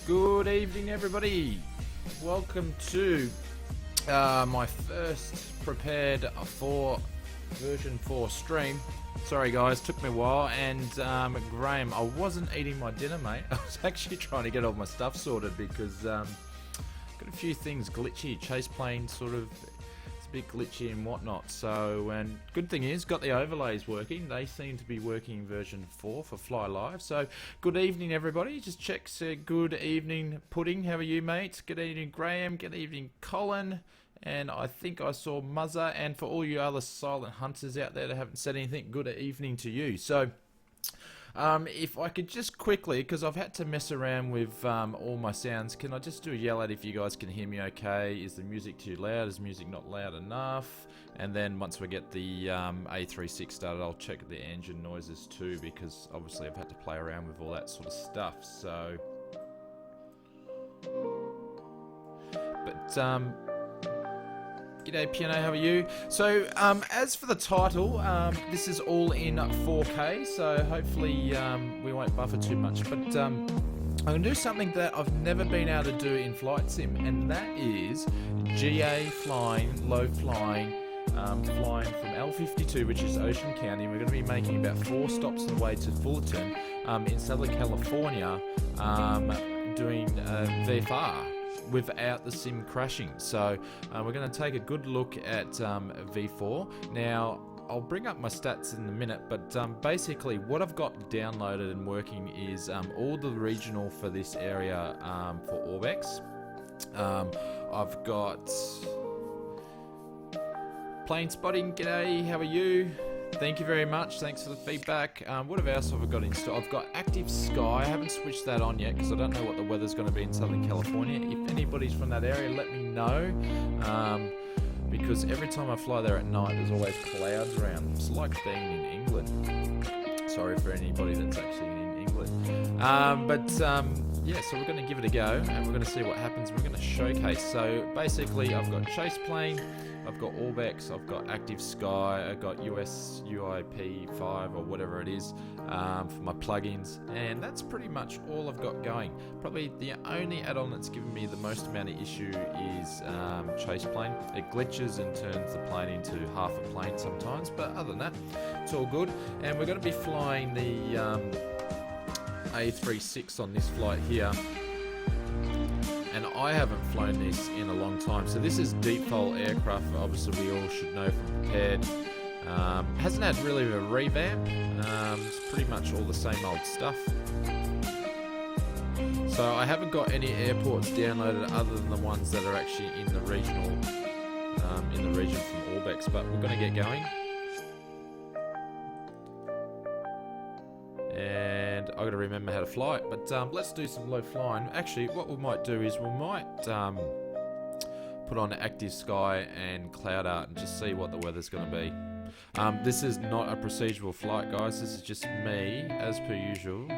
Good evening, everybody. Welcome to my first prepared for version 4 stream. Sorry guys, took me a while, and Graham, I wasn't eating my dinner, mate. I was actually trying to get all my stuff sorted because got a few things glitchy. Chase plane sort of, it's a bit glitchy and whatnot. So, and good thing is, got the overlays working. They seem to be working in version 4 for Fly Live. So, good evening, everybody. Just check. Good evening, Pudding. How are you, mate? Good evening, Graham. Good evening, Colin. And I think I saw Muzza. And for all you other silent hunters out there that haven't said anything, good evening to you. So, if I could just quickly, because I've had to mess around with all my sounds, can I just do a yell out if you guys can hear me okay? Is the music too loud? Is music not loud enough? And then once we get the A36 started, I'll check the engine noises too, because obviously I've had to play around with all that sort of stuff. So, but g'day Piano, how are you? So, as for the title, this is all in 4K, so hopefully we won't buffer too much, but I'm going to do something that I've never been able to do in Flight Sim, and that is GA flying, low flying, flying from L52, which is Ocean County, and we're going to be making about 4 stops on the way to Fullerton in Southern California, doing V4. Without the sim crashing. So we're going to take a good look at V4. Now I'll bring up my stats in a minute, but basically what I've got downloaded and working is all the regional for this area for Orbex. I've got plane spotting. G'day, how are you? Thank you very much. Thanks for the feedback. What else have I got installed? I've got Actve Sky. I haven't switched that on yet because I don't know what the weather's going to be in Southern California. If anybody's from that area, let me know. Because every time I fly there at night, there's always clouds around. It's like being in England. Sorry for anybody that's actually in England. Yeah, so we're going to give it a go and we're going to see what happens. We're going to showcase. So basically, I've got Chase Plane, I've got Orbex, I've got Actve Sky, I've got US UIP 5 or whatever it is for my plugins, and that's pretty much all I've got going. Probably the only add-on that's given me the most amount of issue is Chase Plane. It glitches and turns the plane into half a plane sometimes, but other than that, it's all good. And we're going to be flying the A36 on this flight here. And I haven't flown this in a long time. So this is deep fold aircraft, obviously we all should know from Prepared. Hasn't had really a revamp. It's pretty much all the same old stuff. So I haven't got any airports downloaded other than the ones that are actually in the regional, in the region from Orbex. But we're going to get going. And I've got to remember how to fly it, but let's do some low flying. Actually, what we might do is we might put on Actve Sky and Cloud Art and just see what the weather's going to be. This is not a procedural flight, guys. This is just me, as per usual,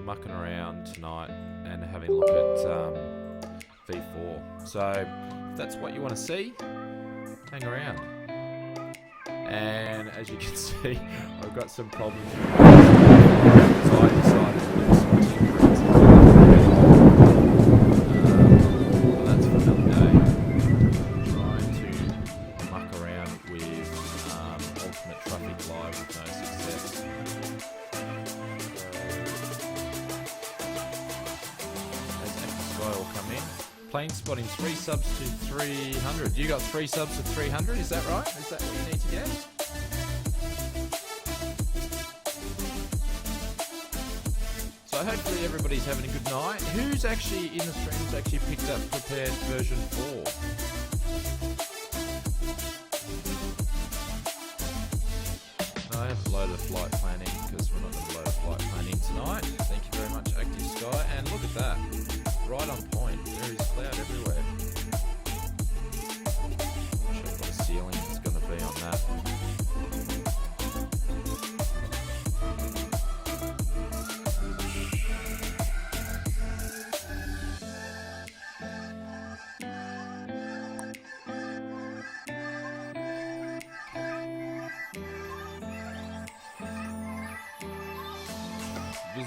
mucking around tonight and having a look at V4. So if that's what you want to see, hang around. And as you can see, I've got some problems. So I decided to do some tinkering. Well, that's for another day. Trying to muck around with Ultimate Traffic Live with no success. As Actve Sky will come in. Plane spotting 3 subs to 300. You got 3 subs to 300, is that right? Is that what you need to get? So hopefully everybody's having a good night. Who's actually in the stream has actually picked up Prepared version 4? No, I haven't loaded flight planning because we're not going to load flight planning tonight. Thank you very much, Actve Sky. And look at that. Right on point. There is cloud everywhere. Not sure what the ceiling is going to be on that.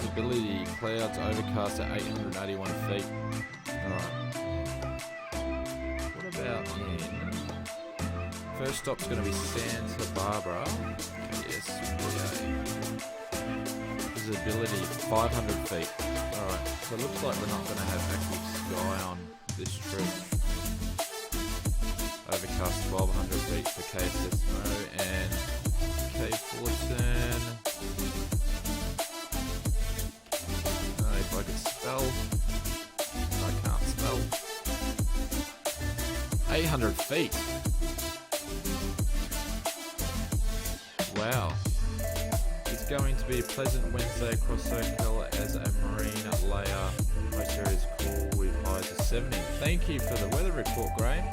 visibility, clouds overcast at 881 feet. Alright. What about in... First stop's going to be Santa Barbara. Okay, yes, visibility 500 feet. Alright, so it looks like we're not going to have Actve Sky on this trip. Overcast 1200 feet for KSSMO and K14. If I could spell. I can't spell. 800 feet. Wow. It's going to be a pleasant Wednesday across SoCal as a marine layer. Most areas cool with highs of 70. Thank you for the weather report, Graham.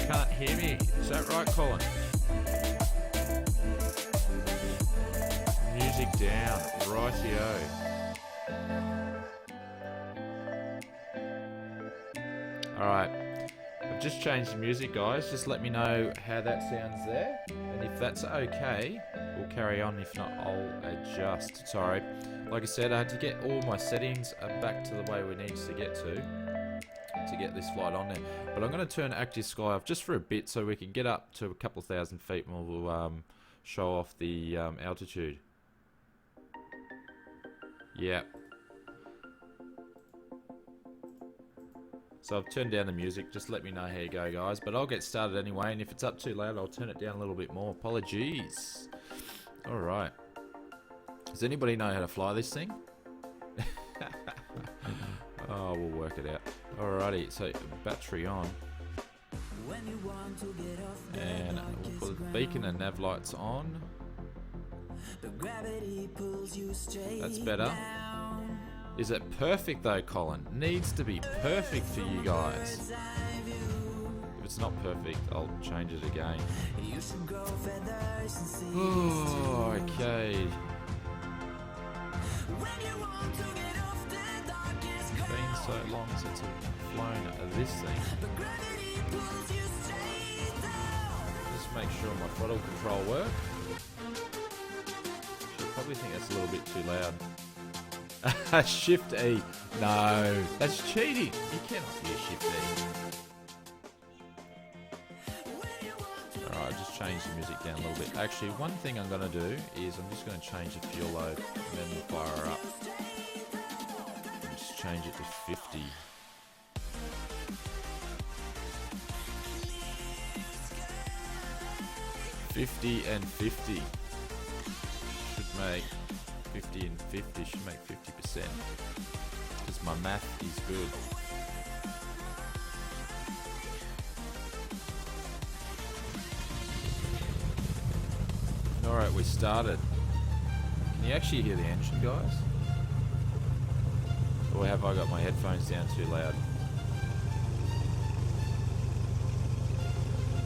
Can't hear me. Is that right, Colin? Music down. Rightio. Alright. I've just changed the music, guys. Just let me know how that sounds there. And if that's okay, we'll carry on. If not, I'll adjust. Sorry. Like I said, I had to get all my settings back to the way we need to get get this flight on there. But I'm going to turn Actve Sky off just for a bit so we can get up to a couple of thousand feet and we'll show off the altitude. Yeah. So I've turned down the music, just let me know how you go, guys. But I'll get started anyway, and if it's up too loud, I'll turn it down a little bit more. Apologies. Alright. Does anybody know how to fly this thing? Oh, we'll work it out. Alrighty, so battery on. And we'll put the beacon and nav lights on. That's better. Is it perfect though, Colin? Needs to be perfect for you guys. If it's not perfect, I'll change it again. Oh, okay. It's been so long since I've flown this thing. Just make sure my throttle control works. Should probably think that's a little bit too loud. Shift E. No, that's cheating. You cannot hear Shift E. Alright, just change the music down a little bit. Actually, one thing I'm going to do is I'm just going to change the fuel load and then we'll fire her up. And just change it to 50. And 50 should make 50 and 50 should make 50% because my math is good. Alright, we started. Can you actually hear the engine, guys? Or have I got my headphones down too loud?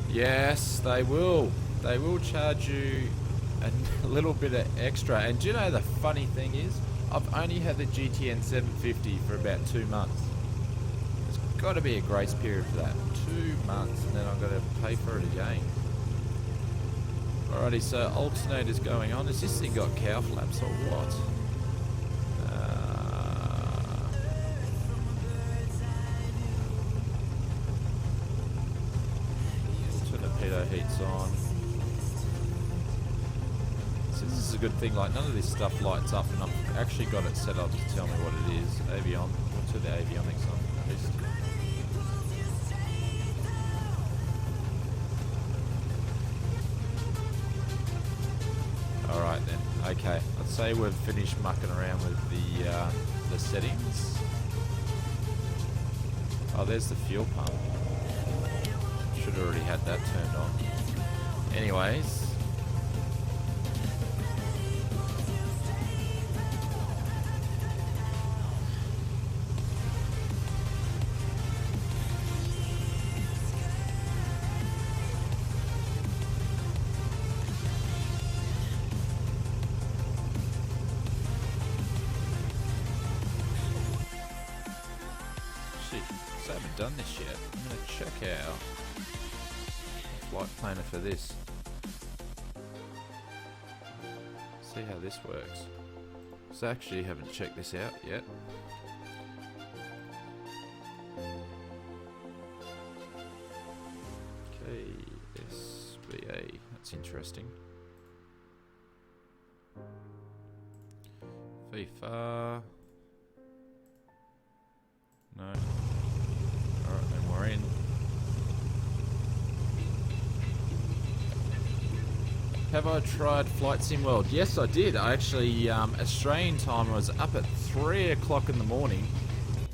Yes, they will. They will charge you a little bit of extra. And do you know the funny thing is, I've only had the GTN 750 for about 2 months. There's got to be a grace period for that. 2 months, and then I've got to pay for it again. Alrighty, so alternator's going on. Has this thing got cow flaps or what? Torpedo heat's on. This is a good thing, like none of this stuff lights up, and I've actually got it set up to tell me what it is. Avion, what's the avionics on? Alright then, okay. I'd say we've finished mucking around with the settings. Oh, there's the fuel pump. Should have already had that turned on. Anyways. I haven't done this yet. I'm going to check out flight planner for this. see how this works. So I actually haven't checked this out yet. KSBA, that's interesting. V4. No. Alright, then we're in. Have I tried Flight Sim World? Yes, I did. I actually, Australian time, I was up at 3 o'clock in the morning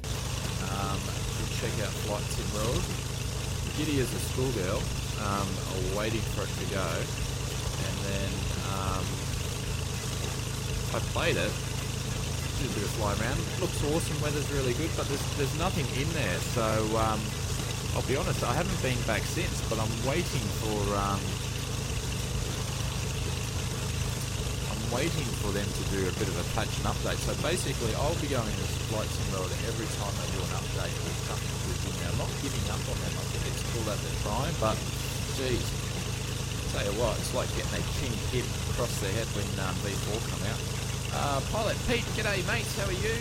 to check out Flight Sim World. Giddy as a schoolgirl, waiting for it to go. And then I played it. Did a bit of fly around. Looks awesome, weather's really good, but there's nothing in there. So I'll be honest, I haven't been back since, but I'm waiting for them to do a bit of a patch and update. So basically, I'll be going to Flight Sim World every time they do an update or something good in there. I'm not giving up on them. I think it's cool that they're trying, but geez, tell you what, it's like getting a king hit across their head when V4 come out. Pilot Pete, g'day mates, how are you?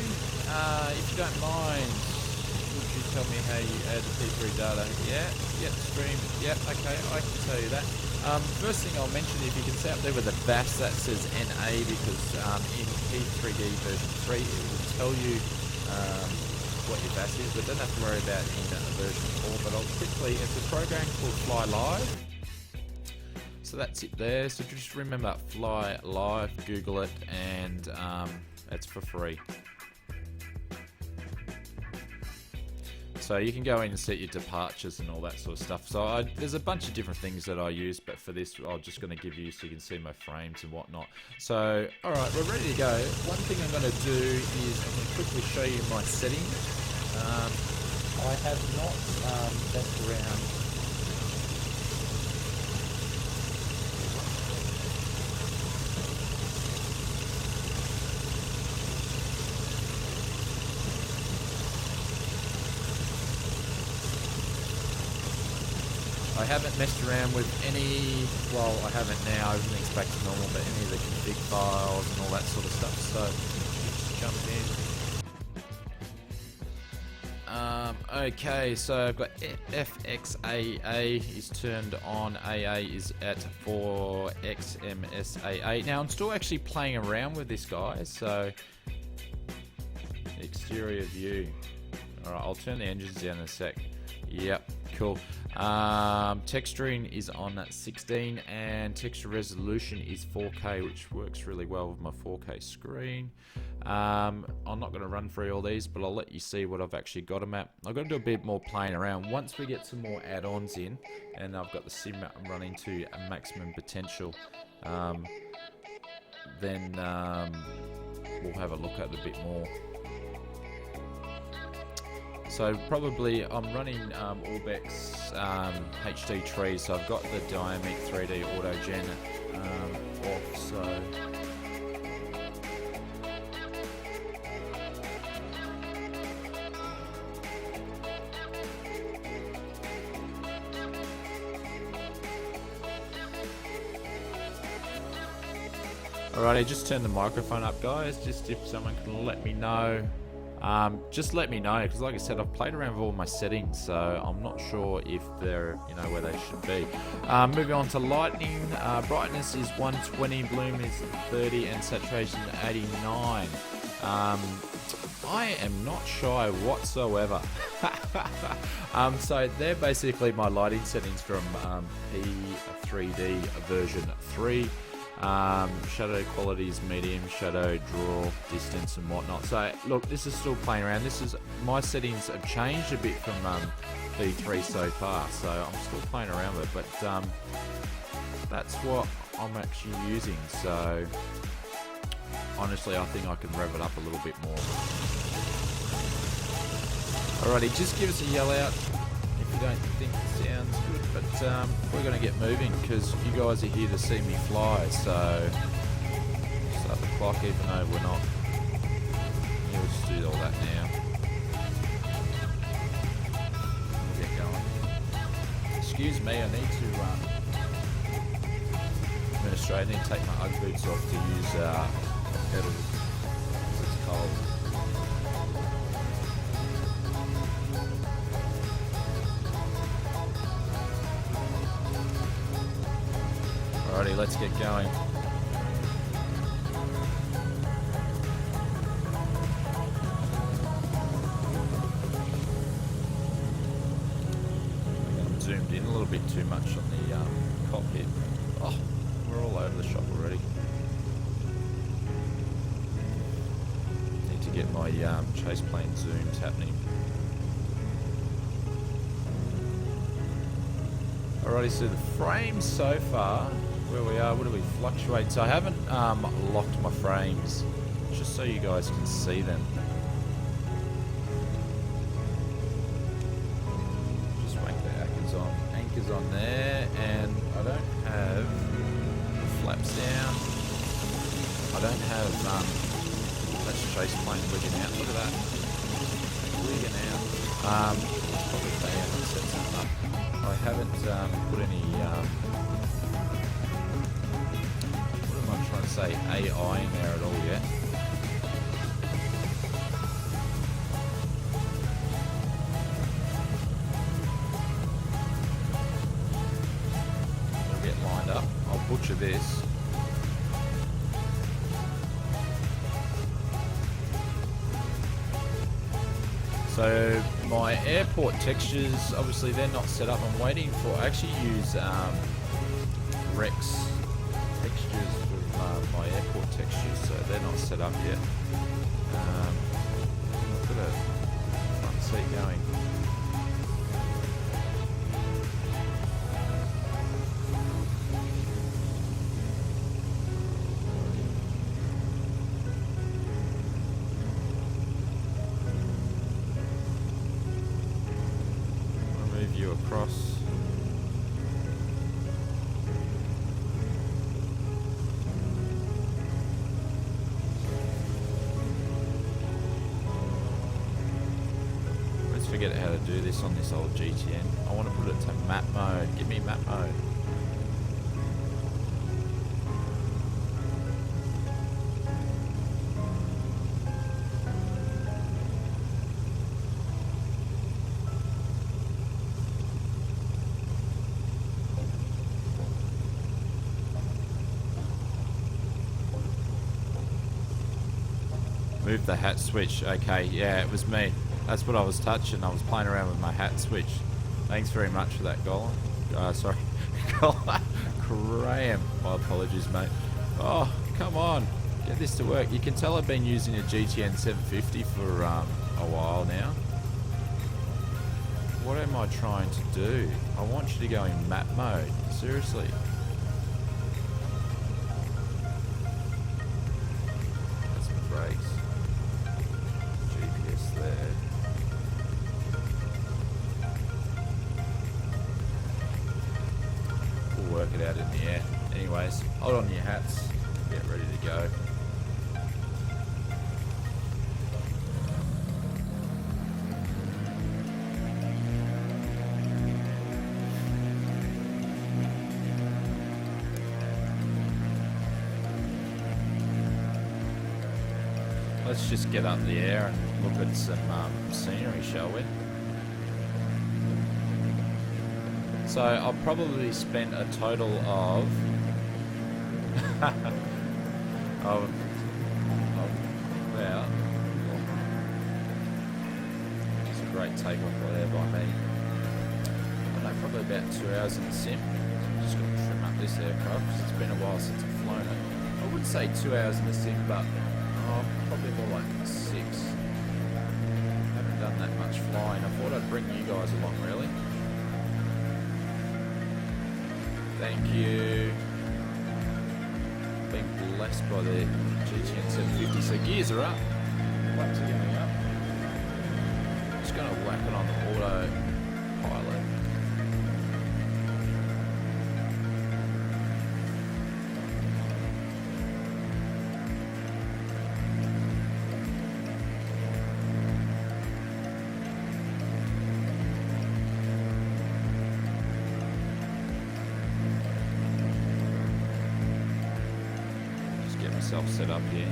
If you don't mind, would you tell me how you add the P3 data? Yeah, Xtreme, yeah, okay, I can tell you that. First thing I'll mention, if you can see up there with the VAS that says NA, because in P3D version 3 it will tell you what your VAS is, but don't have to worry about in version 4. But I'll quickly, it's a program called Fly Live. So that's it there. So just remember, Fly Live, Google it, and it's for free. So you can go in and set your departures and all that sort of stuff. So there's a bunch of different things that I use, but for this I'm just going to give you so you can see my frames and whatnot. So alright, we're ready to go. One thing I'm going to do is I'm going to quickly show you my settings. I have not messed around. I haven't messed around with any, well, I haven't now, everything's back to normal, but any of the config files and all that sort of stuff, so just jump in. Okay, so I've got FXAA is turned on, AA is at 4XMSAA. Now I'm still actually playing around with this, guys, so exterior view. Alright, I'll turn the engines down in a sec. Yep, cool. Texturing is on 16 and texture resolution is 4K, which works really well with my 4K screen. I'm not going to run through all these, but I'll let you see what I've actually got them at. I've got to do a bit more playing around. Once we get some more add-ons in and I've got the sim running to a maximum potential, then we'll have a look at it a bit more. So probably I'm running Orbex HD tree, so I've got the Dynamic 3D Auto Gen off, so alright, I just turned the microphone up, guys, just if someone can let me know. Just let me know, because like I said, I've played around with all my settings, so I'm not sure if they're, you know, where they should be. Moving on to lighting, brightness is 120, bloom is 30, and saturation 89. I am not shy whatsoever. So they're basically my lighting settings from P3D version 3. Shadow quality is medium, shadow draw, distance and whatnot. So look, this is still playing around. This is, my settings have changed a bit from P3 so far, so I'm still playing around with it, but that's what I'm actually using. So honestly, I think I can rev it up a little bit more. Alrighty, just give us a yell out if you don't think it sounds good, but we're going to get moving because you guys are here to see me fly, so start the clock even though we're not. We'll just do all that now. We'll get going. Excuse me, I need to I'm going Australia. I need to take my Ugg boots off to use pedals because it's cold. Alrighty, let's get going. I'm zoomed in a little bit too much on the cockpit. Oh, we're all over the shop already. Need to get my chase plane zooms happening. Alrighty, so the frames so far, where we are, what do we fluctuate? So I haven't locked my frames, just so you guys can see them. Just make the anchors on there, and I don't have the flaps down. I don't have, that's chase plane wigging out, look at that. Wigging out. It's probably they haven't set something up. I haven't put any, what am I trying to say, AI in there at all yet. I'll get lined up. I'll butcher this. So my airport textures, obviously they're not set up. I'm waiting for, I actually use Rex textures with my airport textures, so they're not set up yet. I've got a front seat going. Across. Let's forget how to do this on this old GTN. I want to put it to map mode. Give me map mode. Move the hat switch. Okay, yeah, it was me. That's what I was touching. I was playing around with my hat switch. Thanks very much for that, Golan. Sorry, Graham. My apologies, mate. Oh, come on. Get this to work. You can tell I've been using a GTN 750 for a while now. What am I trying to do? I want you to go in map mode. Seriously. That's my brakes. GPS there. We'll work it out in the air. Anyways, hold on to your hats. Get ready to go. Let's just get up the air and look at some scenery, shall we? So I'll probably spend a total of about, it's a great takeoff there by me. I don't know, probably about 2 hours in the sim. I'm just going to trim up this aircraft because it's been a while since I've flown it. I would say 2 hours in the sim, but probably more like 6. Haven't done that much flying. I thought I'd bring you guys along, really. Thank you. Being blessed by the GTN 750. So gears are up. Flaps are going up. Just going to whack it on the autopilot. myself set up here.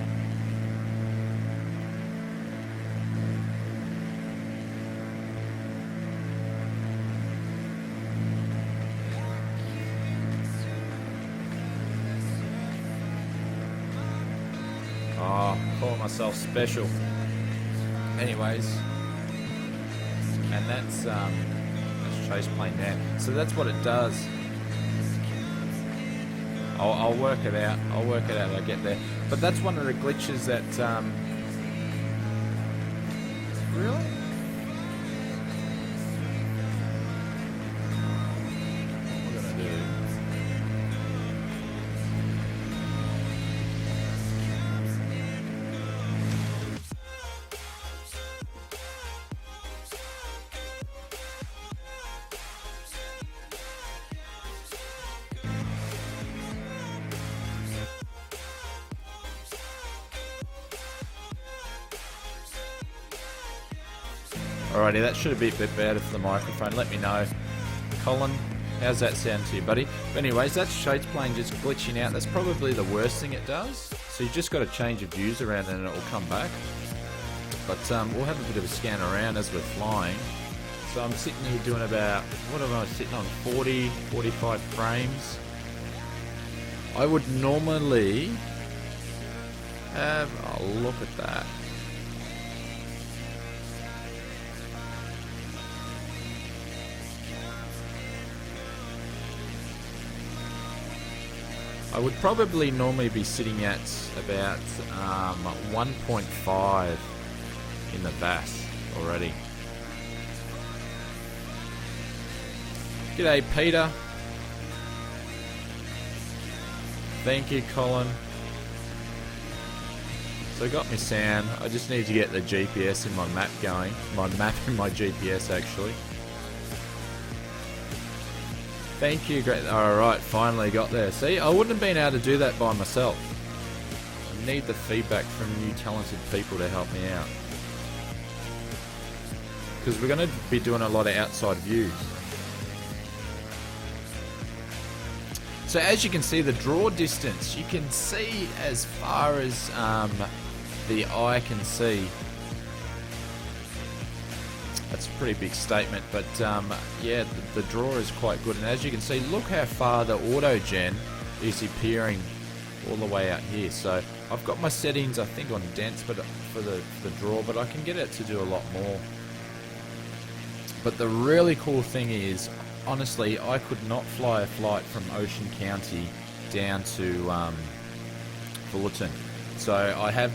Oh, call myself special. Anyways, and that's chase plane now. So that's what it does. I'll work it out. I'll work it out as I get there. But that's one of the glitches that really. What we're gonna do? Alrighty, that should be a bit better for the microphone. Let me know. Colin, how's that sound to you, buddy? But anyways, that's Shade's plane just glitching out. That's probably the worst thing it does. So you just got to change your views around and it will come back. But we'll have a bit of a scan around as we're flying. So I'm sitting here doing about, what am I sitting on, 40, 45 frames. I would normally have a look at that. I would probably normally be sitting at about 1.5 in the VAS already. G'day Peter. Thank you Colin. So I got my sound. I just need to get the GPS in my map going. My map in my GPS actually. Thank you, great. Alright, finally got there. See, I wouldn't have been able to do that by myself. I need the feedback from you talented people to help me out. Because we're going to be doing a lot of outside views. So as you can see, the draw distance, you can see as far as the eye can see. That's a pretty big statement, but yeah, the draw is quite good. And as you can see, look how far the auto gen is appearing all the way out here. So I've got my settings, I think, on dense, but for the draw, but I can get it to do a lot more. But the really cool thing is, honestly, I could not fly a flight from Ocean County down to Fullerton. So I have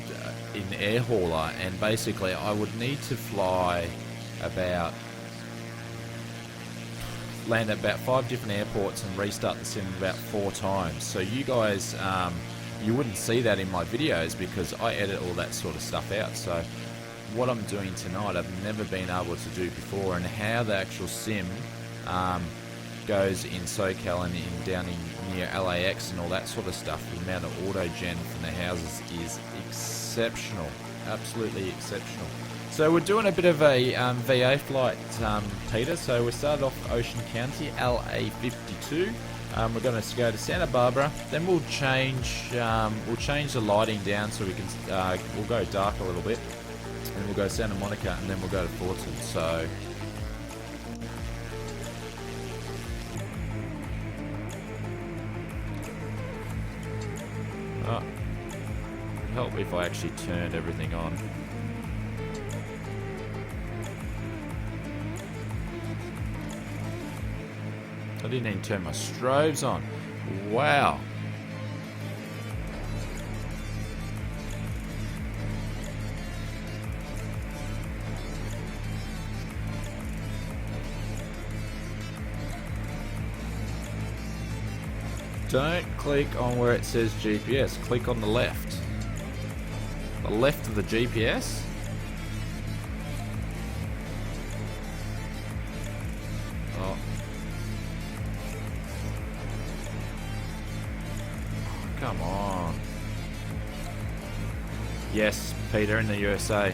an air hauler, and basically I would need to fly land at about 5 different airports and restart the sim about 4 times. So you guys, you wouldn't see that in my videos because I edit all that sort of stuff out. So what I'm doing tonight, I've never been able to do before, and how the actual sim goes in SoCal and down in near LAX and all that sort of stuff. The amount of auto gen from the houses is exceptional, absolutely exceptional. So we're doing a bit of a VA flight, Peter. So we started off Ocean County, LA52. We're going to go to Santa Barbara. Then we'll change the lighting down so we can we'll go dark a little bit, and we'll go Santa Monica, and then we'll go to Fullerton. So it'd help if I actually turned everything on. I didn't even turn my strobes on. Wow. Don't click on where it says GPS. Click on the left. The left of the GPS. Oh. Come on. Yes, Peter, in the USA.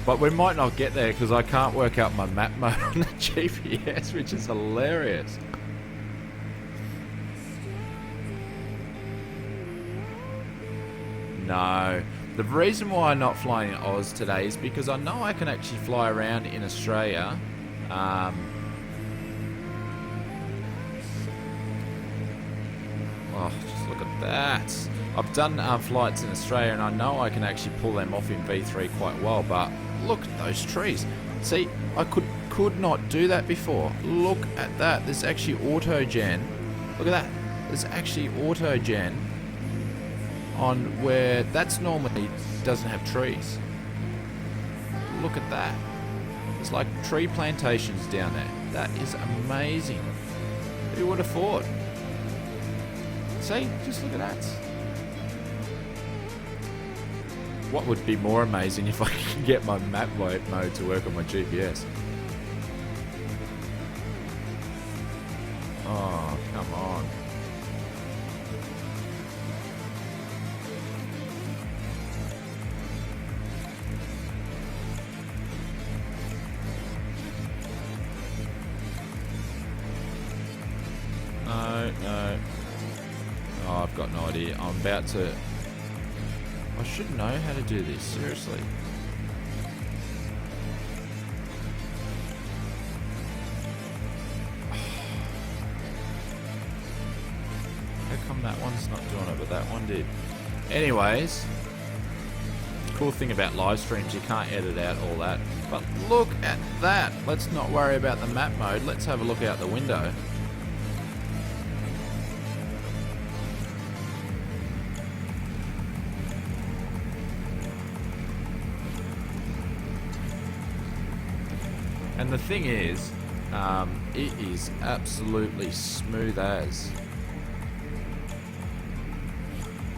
But we might not get there because I can't work out my map mode on the GPS, which is hilarious. No. The reason why I'm not flying in Oz today is because I know I can actually fly around in Australia. Oh, just look at that. I've done flights in Australia and I know I can actually pull them off in V3 quite well, but look at those trees. See, I could not do that before. Look at that. There's actually auto-gen. Look at that. There's actually auto-gen on where that's normally doesn't have trees. Look at that. There's like tree plantations down there. That is amazing. Who would have thought? See, just look at that. What would be more amazing if I could get my map mode to work on my GPS? Oh, come on. No. Oh, I've got no idea. I'm about to... I should know how to do this, seriously. How come that one's not doing it, but that one did? Anyways, cool thing about live streams, you can't edit out all that. But look at that. Let's not worry about the map mode. Let's have a look out the window. And the thing is, it is absolutely smooth as.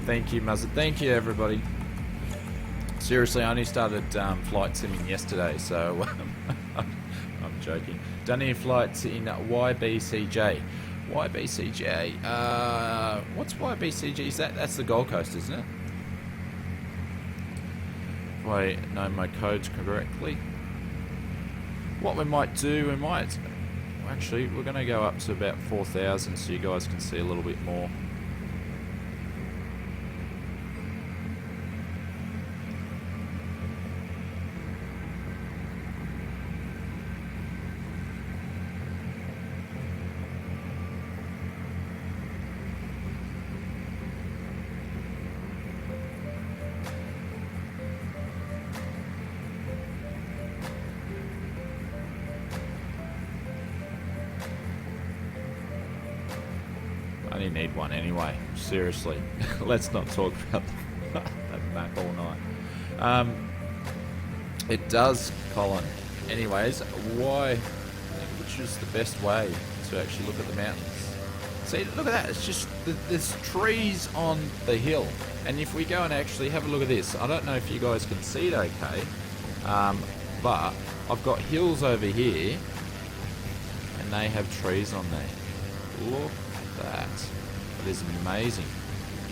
Thank you, Muzzet. Thank you, everybody. Seriously, I only started flight simming yesterday, so I'm joking. Done any flights in YBCJ? YBCJ. What's YBCJ? Is that's the Gold Coast, isn't it? If I know my codes correctly. What we might do, actually, we're going to go up to about 4,000 so you guys can see a little bit more. I only need one anyway. Seriously, let's not talk about that Mac all night. It does, Colin. Anyways, which is the best way to actually look at the mountains? See, look at that. It's just there's trees on the hill, and if we go and actually have a look at this, I don't know if you guys can see it okay, but I've got hills over here, and they have trees on there. Look. That is amazing.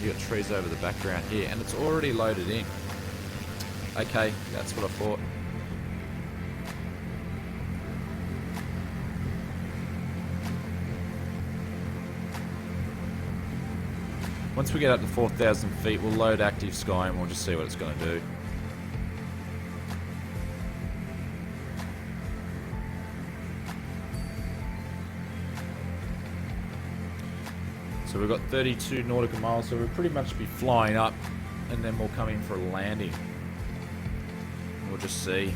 You got trees over the background here, and it's already loaded in. Okay, that's what I thought. Once we get up to 4,000 feet, we'll load Actve Sky and we'll just see what it's going to do. So we've got 32 nautical miles, so we'll pretty much be flying up and then we'll come in for a landing. We'll just see.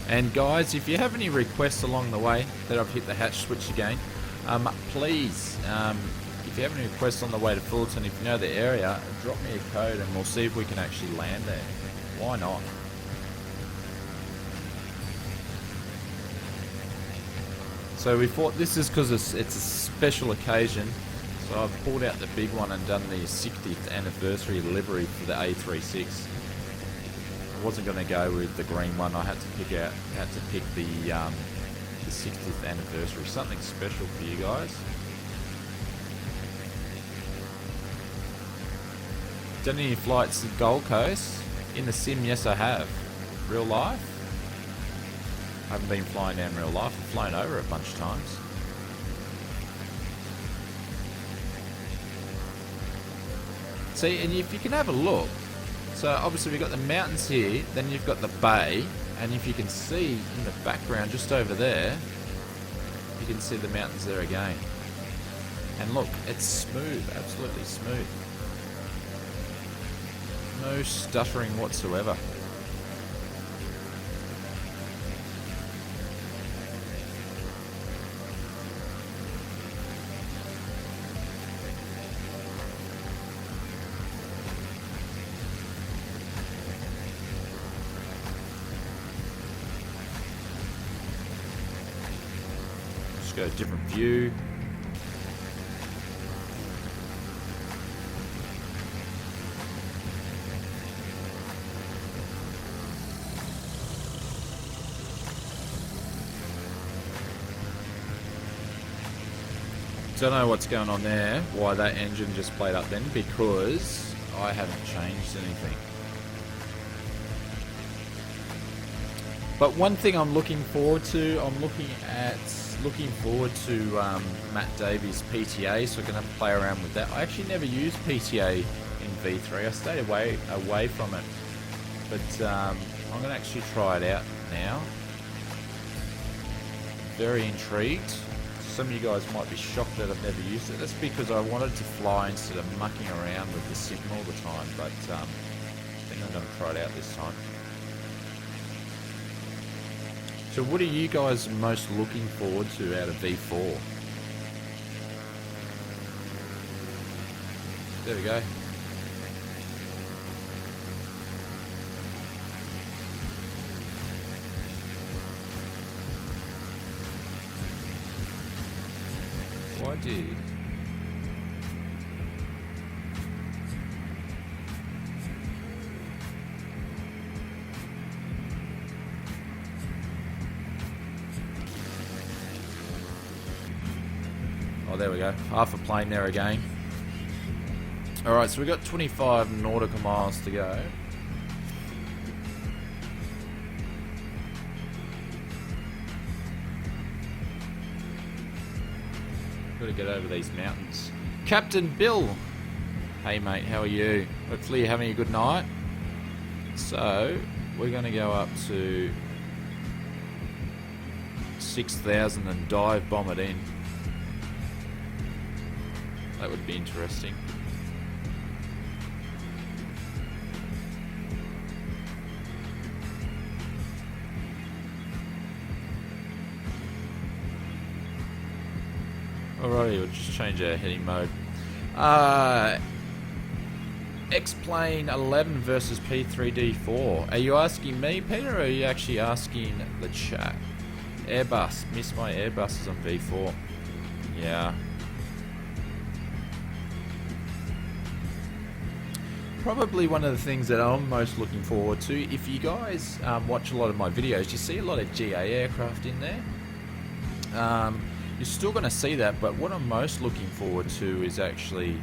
And guys, if you have any requests along the way that I've hit the hatch switch again, please, if you have any requests on the way to Fullerton, if you know the area, drop me a code and we'll see if we can actually land there. Why not? So we thought this is because it's a special occasion, so I've pulled out the big one and done the 60th anniversary livery for the A36. I wasn't going to go with the green one. I had to pick the 60th anniversary, something special for you guys. Done any flights to the Gold Coast? In the sim, yes I have. Real life? I haven't been flying down real life. I've flown over it a bunch of times. See, and if you can have a look, so obviously we've got the mountains here, then you've got the bay, and if you can see in the background just over there, you can see the mountains there again. And look, it's smooth, absolutely smooth. No stuttering whatsoever. Just go a different view. Don't know what's going on there, why that engine just played up then, because I haven't changed anything. But one thing I'm looking forward to, looking forward to Matt Davies' PTA, so I can have a play around with that. I actually never used PTA in V3. I stayed away from it, but I'm going to actually try it out now. Very intrigued. Some of you guys might be shocked that I've never used it. That's because I wanted to fly instead of mucking around with the sim all the time, but I think I'm going to try it out this time. So what are you guys most looking forward to out of V4? There we go. I did. Oh, there we go. Half a plane there again. Alright, so we've got 25 nautical miles to go. Got to get over these mountains. Captain Bill! Hey mate, how are you? Hopefully you're having a good night. So, we're going to go up to 6,000 and dive bomb it in. That would be interesting. Alrighty, we'll just change our heading mode. X-Plane 11 versus P3D V4. Are you asking me, Peter, or are you actually asking the chat? Airbus. Miss my Airbuses on V4. Yeah. Probably one of the things that I'm most looking forward to, if you guys watch a lot of my videos, you see a lot of GA aircraft in there. You're still going to see that, but what I'm most looking forward to is actually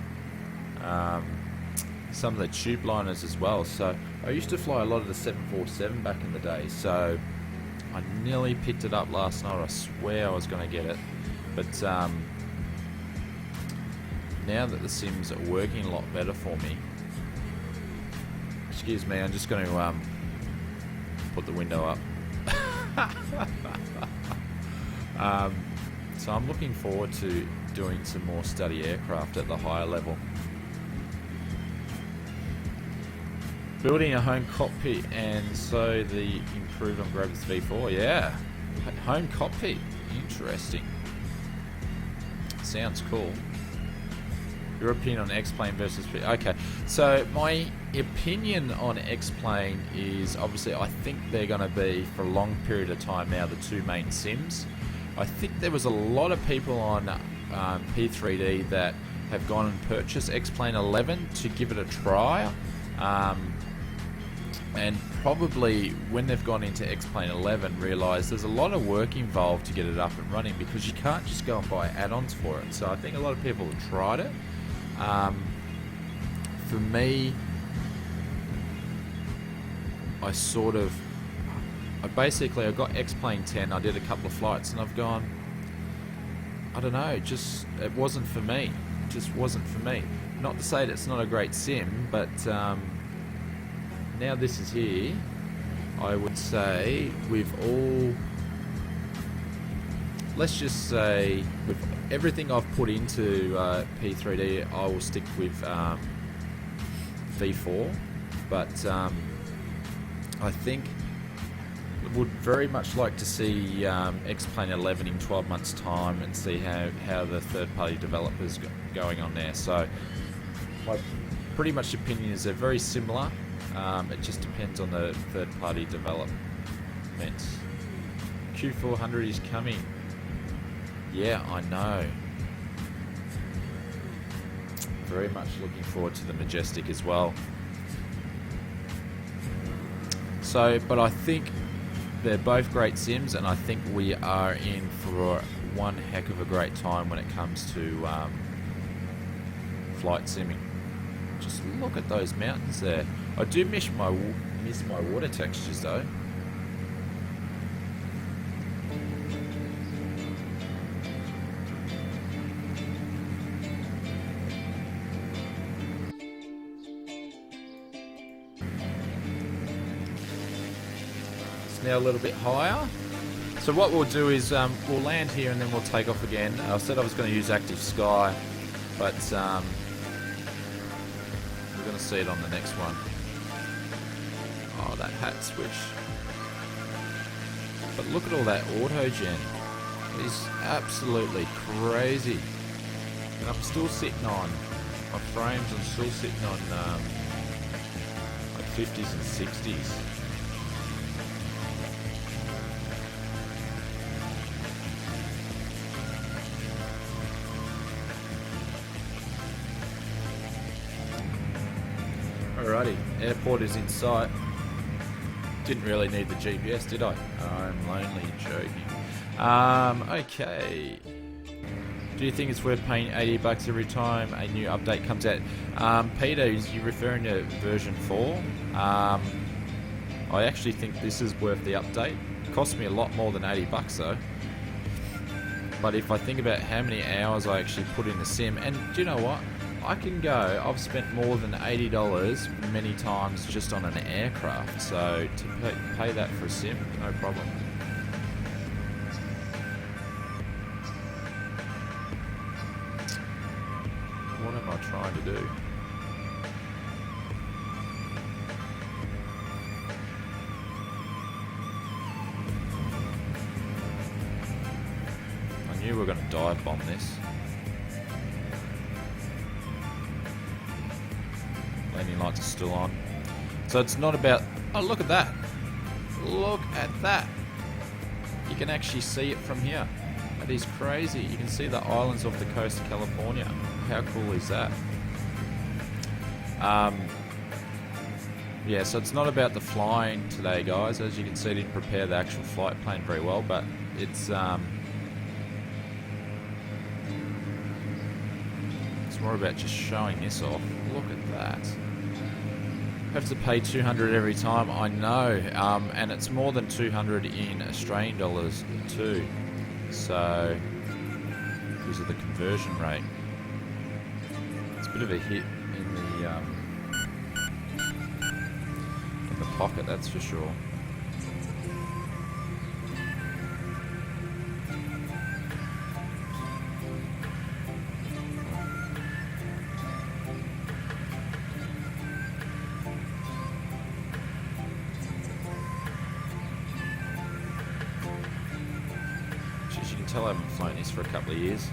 some of the tube liners as well. So I used to fly a lot of the 747 back in the day, so I nearly picked it up last night. I swear I was going to get it, but now that the sims are working a lot better for me, excuse me, I'm just going to put the window up. So I'm looking forward to doing some more study aircraft at the higher level. Building a home cockpit, and so the improve on Gravis V4. Yeah, home cockpit. Interesting. Sounds cool. Your opinion on X-Plane versus P... Okay, so my opinion on X-Plane is obviously I think they're going to be, for a long period of time now, the two main sims. I think there was a lot of people on P3D that have gone and purchased X-Plane 11 to give it a try. And probably when they've gone into X-Plane 11 realised there's a lot of work involved to get it up and running, because you can't just go and buy add-ons for it. So I think a lot of people have tried it. For me, I got X-Plane 10, I did a couple of flights and I've gone, I don't know, it wasn't for me. It just wasn't for me. Not to say that it's not a great sim, but now this is here, I would say with all, let's just say with everything I've put into P3D, I will stick with V4, but I think would very much like to see X-Plane 11 in 12 months time and see how the third-party developers going on there. So my pretty much opinion is they're very similar. It just depends on the third-party development. Q400 is coming. Yeah, I know. Very much looking forward to the Majestic as well. So, but I think they're both great sims, and I think we are in for one heck of a great time when it comes to flight simming. Just look at those mountains there. I do miss my water textures though. Now a little bit higher. So what we'll do is we'll land here and then we'll take off again. I said I was going to use Actve Sky, but we're going to see it on the next one. Oh, that hat switch. But look at all that auto gen. It is absolutely crazy. And I'm still sitting on my frames. I'm still sitting on like 50s and 60s. Alrighty, airport is in sight. Didn't really need the GPS, did I? I'm only joking. Okay. Do you think it's worth paying $80 every time a new update comes out? Peter, is you referring to version 4? I actually think this is worth the update. It cost me a lot more than $80 though. But if I think about how many hours I actually put in the sim, and do you know what? I can go, I've spent more than $80 many times just on an aircraft, so to pay that for a sim, no problem. What am I trying to do? I knew we were going to dive bomb this. Landing lights are still on. So it's not about... Oh, look at that. Look at that. You can actually see it from here. That is crazy. You can see the islands off the coast of California. How cool is that? Yeah, so it's not about the flying today, guys. As you can see, I didn't prepare the actual flight plan very well, but it's more about just showing this off. Look at that. Have to pay $200 every time, I know, and it's more than $200 in Australian dollars too. So because of the conversion rate, it's a bit of a hit in the pocket, that's for sure. I haven't flown this for a couple of years.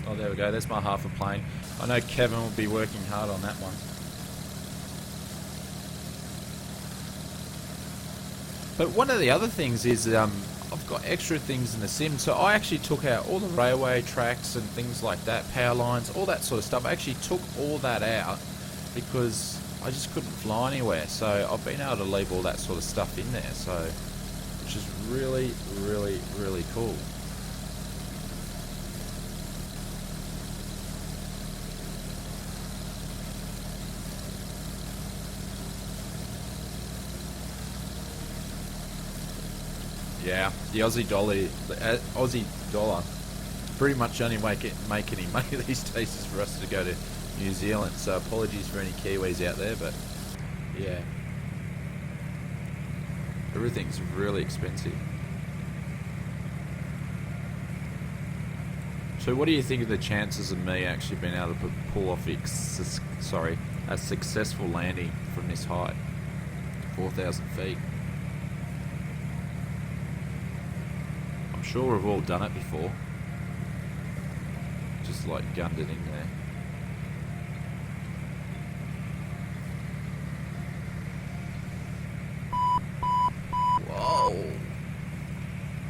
Oh, there we go. There's my half a plane. I know Kevin will be working hard on that one. But one of the other things is I've got extra things in the sim, so I actually took out all the railway tracks and things like that, power lines, all that sort of stuff. I actually took all that out because I just couldn't fly anywhere, so I've been able to leave all that sort of stuff in there, so which is really, really, really cool. Yeah, the Aussie dollar pretty much only make any money these days is for us to go to New Zealand. So apologies for any Kiwis out there, but yeah, everything's really expensive. So what do you think of the chances of me actually being able to pull off a successful landing from this height, 4,000 feet? I'm sure we've all done it before. Just like gunned it in there. Whoa!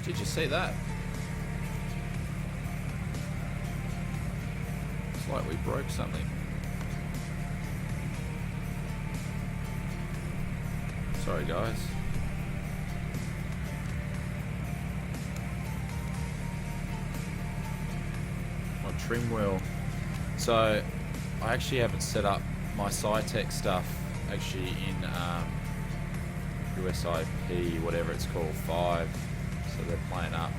Did you see that? It's like we broke something. Sorry guys. Trim wheel. So I actually haven't set up my SciTech stuff actually in USIP, whatever it's called, 5. So they're playing up.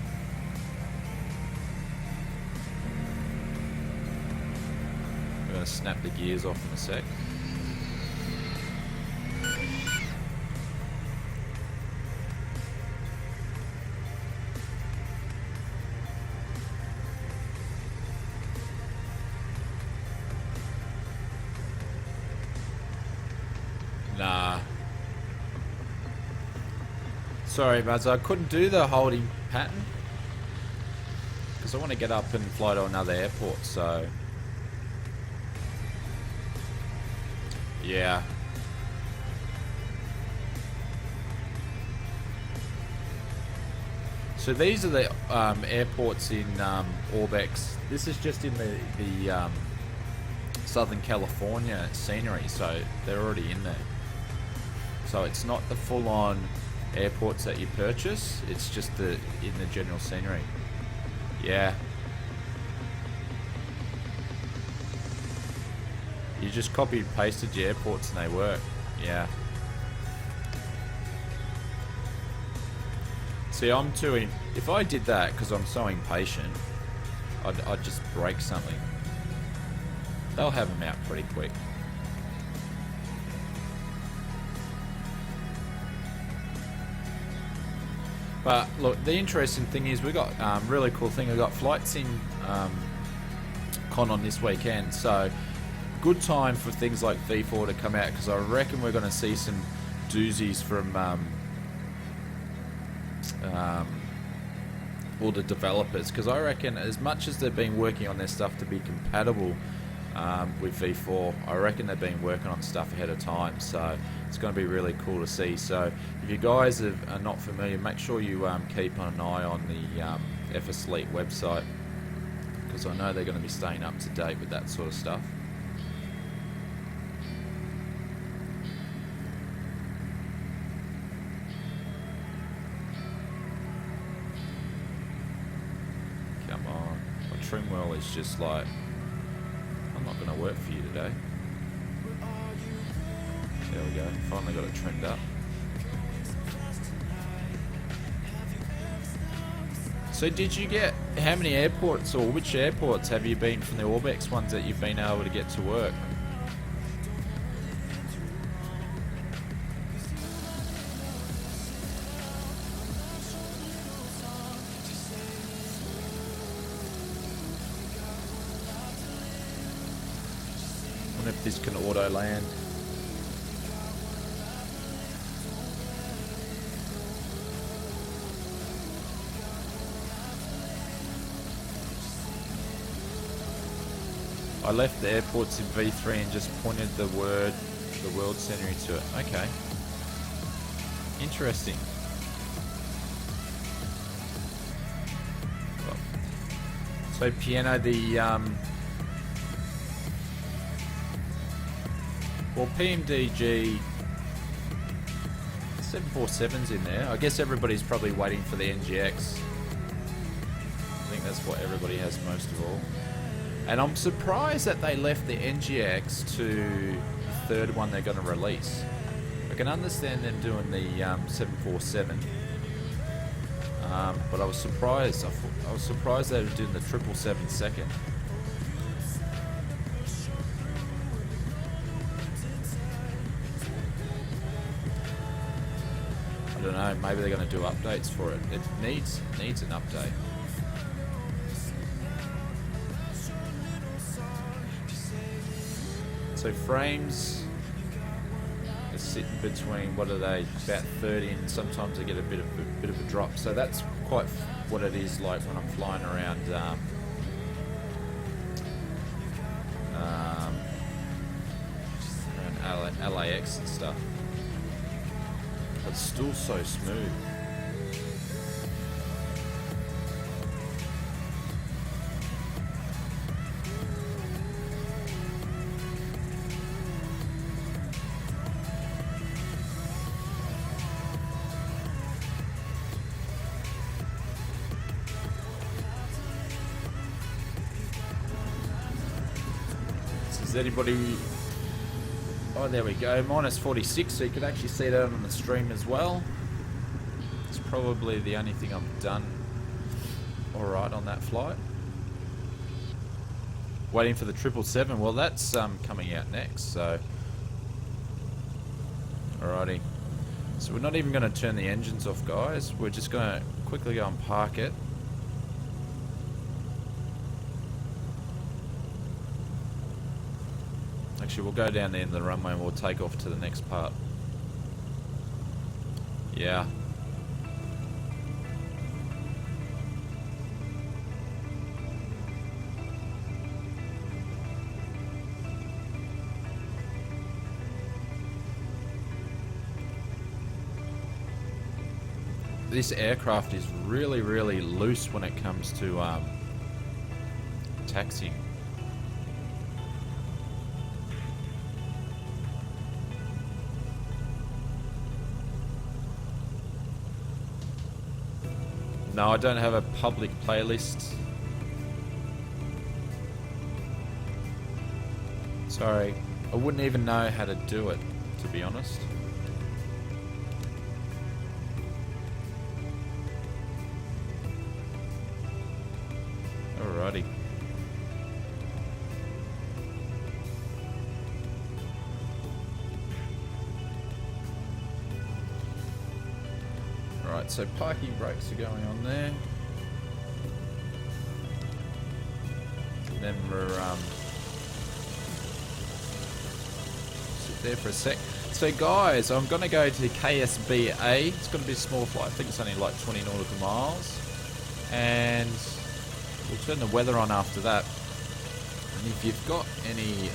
I'm going to snap the gears off in a sec. Nah. Sorry, Buzz, I couldn't do the holding pattern because I want to get up and fly to another airport, so yeah. So these are the airports in Orbex. This is just in the Southern California scenery, so they're already in there. So it's not the full-on airports that you purchase, it's just in the general scenery. Yeah. You just copy and pasted your airports and they work. Yeah. See, if I did that because I'm so impatient, I'd just break something. They'll have them out pretty quick. But look, the interesting thing is we got really cool thing. We got flights in Con on this weekend, so good time for things like V4 to come out because I reckon we're going to see some doozies from all the developers. Because I reckon as much as they've been working on their stuff to be compatible with V4, I reckon they've been working on stuff ahead of time, so it's going to be really cool to see. So if you guys are not familiar, make sure you keep an eye on the FSElite website because I know they're going to be staying up to date with that sort of stuff. Come on, my trim wheel is just like, I'm not going to work for you today. There we go, finally got it trimmed up. So did you get, how many airports or which airports have you been from the Orbex ones that you've been able to get to work? I wonder if this can auto land. I left the airports in V3 and just pointed the world scenery to it. Okay. Interesting. So Piano, well, PMDG 747's in there. I guess everybody's probably waiting for the NGX. I think that's what everybody has most of all. And I'm surprised that they left the NGX to the third one they're going to release. I can understand them doing the 747. But I was surprised. I was surprised they were doing the 777 second. I don't know. Maybe they're going to do updates for it. It needs an update. So frames are sitting between, what are they, about 30, and sometimes they get a bit of a drop. So that's quite what it is like when I'm flying around around LAX and stuff. But it's still so smooth. Is anybody... Oh, there we go. Minus 46, so you can actually see that on the stream as well. It's probably the only thing I've done alright on that flight. Waiting for the 777. Well, that's coming out next, so... Alrighty. So we're not even going to turn the engines off, guys. We're just going to quickly go and park it. Actually, we'll go down the end of the runway and we'll take off to the next part. Yeah. This aircraft is really, really loose when it comes to taxiing. No, I don't have a public playlist. Sorry, I wouldn't even know how to do it, to be honest. Alrighty. Right, so parking brakes are going on there. And then we're sit there for a sec. So guys, I'm gonna go to KSBA. It's gonna be a small flight. I think it's only like 20 nautical miles. And we'll turn the weather on after that. And if you've got any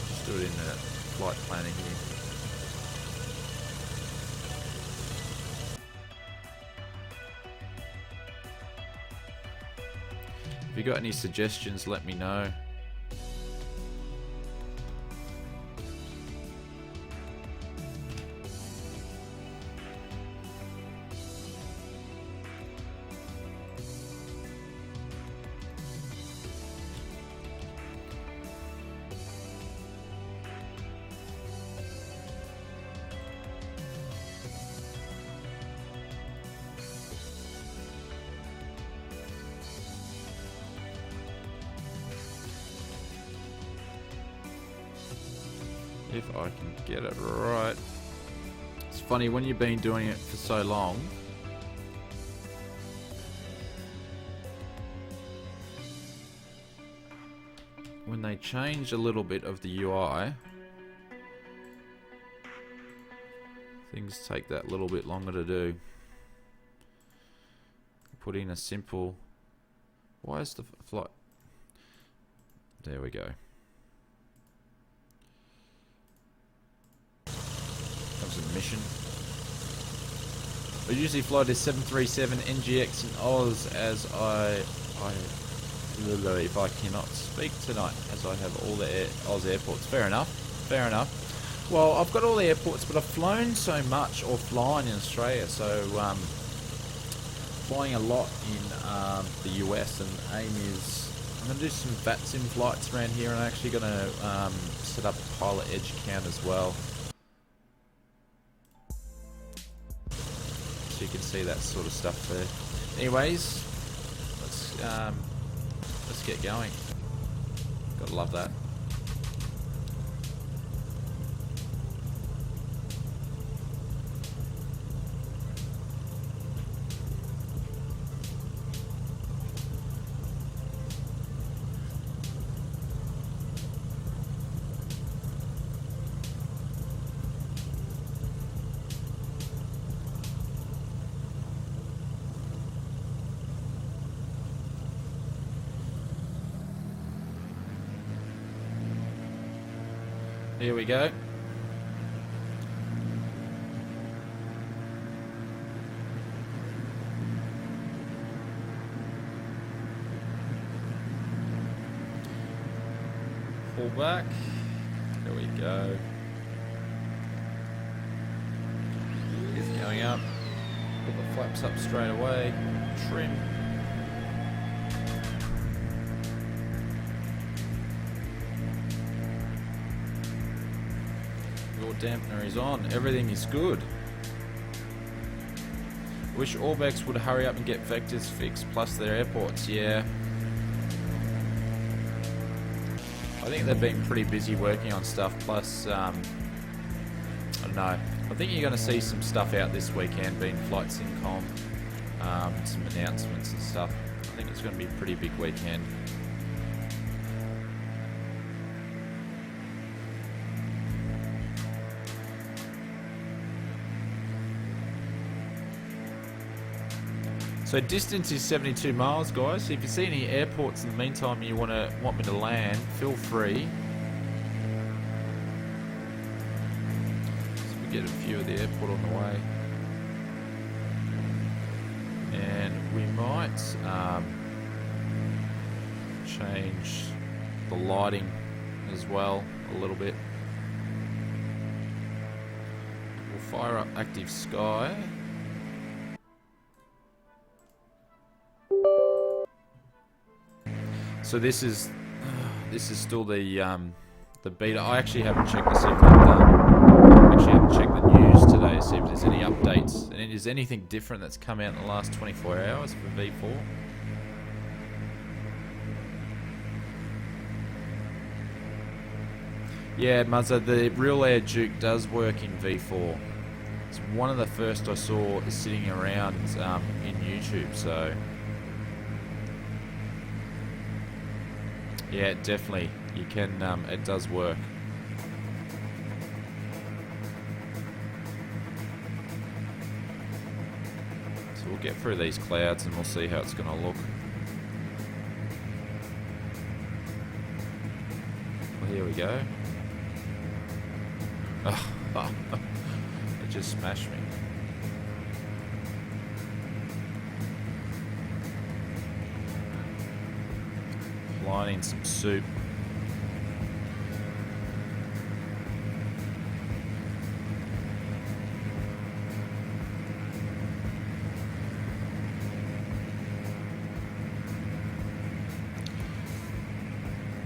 just do it in the flight planner here. If you got any suggestions, let me know. If I can get it right. It's funny when you've been doing it for so long. When they change a little bit of the UI, things take that little bit longer to do. Put in a simple... Why is the flight... There we go. Mission. I usually fly to 737 NGX in Oz as if I cannot speak tonight, as I have all the Oz airports. Fair enough. Fair enough. Well, I've got all the airports, but I've flown so much, or flying in Australia, so flying a lot in the US, and aim is I'm going to do some VATSIM flights around here, and I'm actually going to set up a pilot edge account as well. so you can see that sort of stuff there. Anyways, let's get going. Gotta love that. Here we go. Pull back. There we go. It's going up. Put the flaps up straight away. Trim. Dampener is on. Everything is good. Wish Orbex would hurry up and get vectors fixed, plus their airports. Yeah. I think they've been pretty busy working on stuff, plus, I don't know. I think you're going to see some stuff out this weekend, being Flight Syncom, some announcements and stuff. I think it's going to be a pretty big weekend. So distance is 72 miles, guys. So if you see any airports in the meantime you want me to land, feel free. So we get a view of the airport on the way, and we might change the lighting as well a little bit. We'll fire up Actve Sky. So this is still the beta. I actually haven't checked to see if they've done. Actually, haven't checked the news today to see if there's any updates. And is anything different that's come out in the last 24 hours for V4? Yeah, Muzza, the Real Air Duke does work in V4. It's one of the first I saw sitting around in YouTube. So. Yeah, definitely. You can, it does work. So we'll get through these clouds and we'll see how it's going to look. Well, here we go. Oh, it just smashed me. Lining some soup.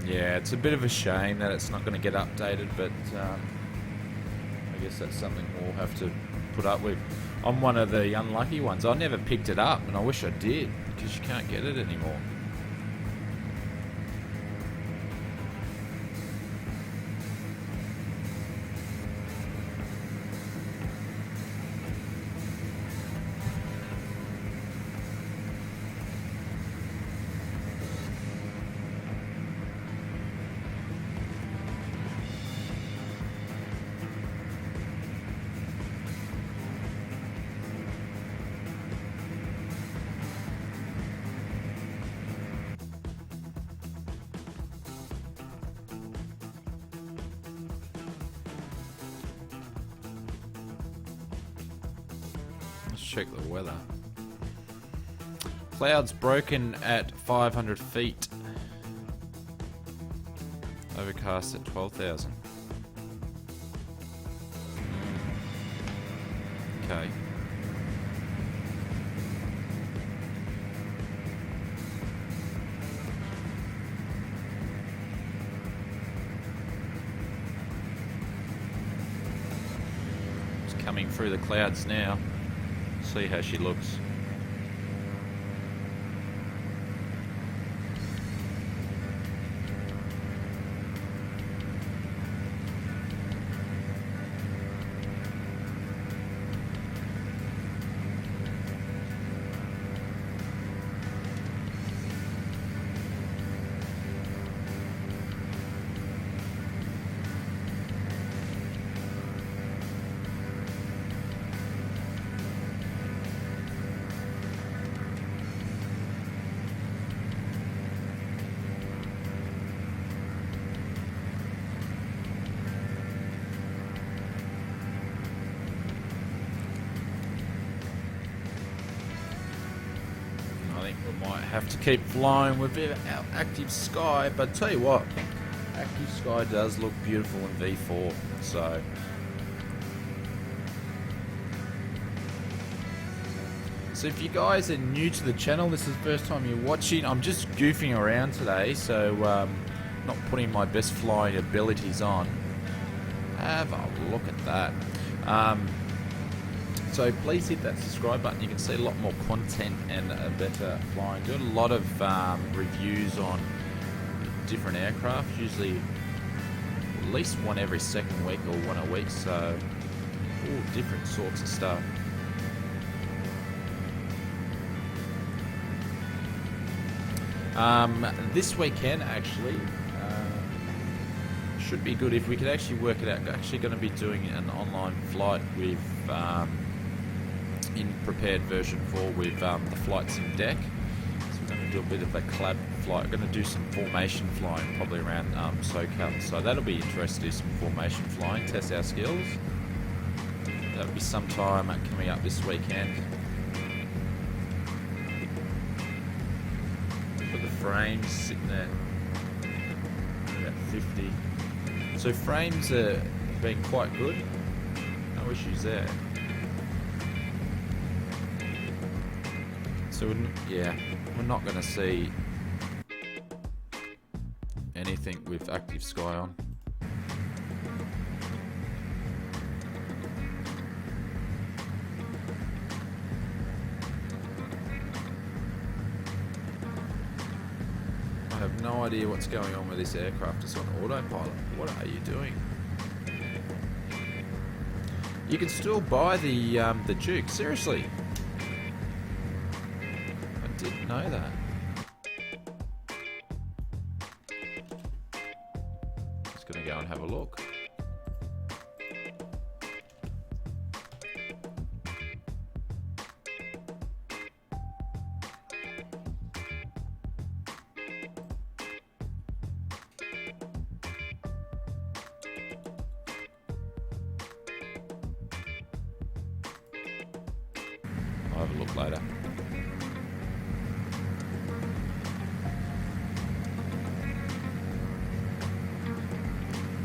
Yeah, it's a bit of a shame that it's not going to get updated, but I guess that's something we'll have to put up with. I'm one of the unlucky ones. I never picked it up, and I wish I did, because you can't get it anymore. Check the weather. Clouds broken at 500 feet. Overcast at 12,000. Okay. It's coming through the clouds now. See how she looks. Might have to keep flying with our Actve Sky, but tell you what, Actve Sky does look beautiful in V4. So if you guys are new to the channel, this is the first time you're watching, I'm just goofing around today, so not putting my best flying abilities on. Have a look at that. So please hit that subscribe button. You can see a lot more content and a better flying. Doing a lot of reviews on different aircraft, usually at least one every second week or one a week, so all different sorts of stuff. This weekend actually should be good if we could actually work it out. I'm actually going to be doing an online flight with in prepared version 4 with the flight sim deck. So we're going to do a bit of a collab flight. We're going to do some formation flying probably around SoCal. So that'll be interesting to do some formation flying, test our skills. That'll be sometime coming up this weekend. For the frames sitting at about 50. So frames have been quite good. No issues there. So we're not going to see anything with Actve Sky on. I have no idea what's going on with this aircraft. It's on autopilot. What are you doing? You can still buy the Duke. Seriously. Didn't know that. Just gonna go and have a look. I'll have a look later.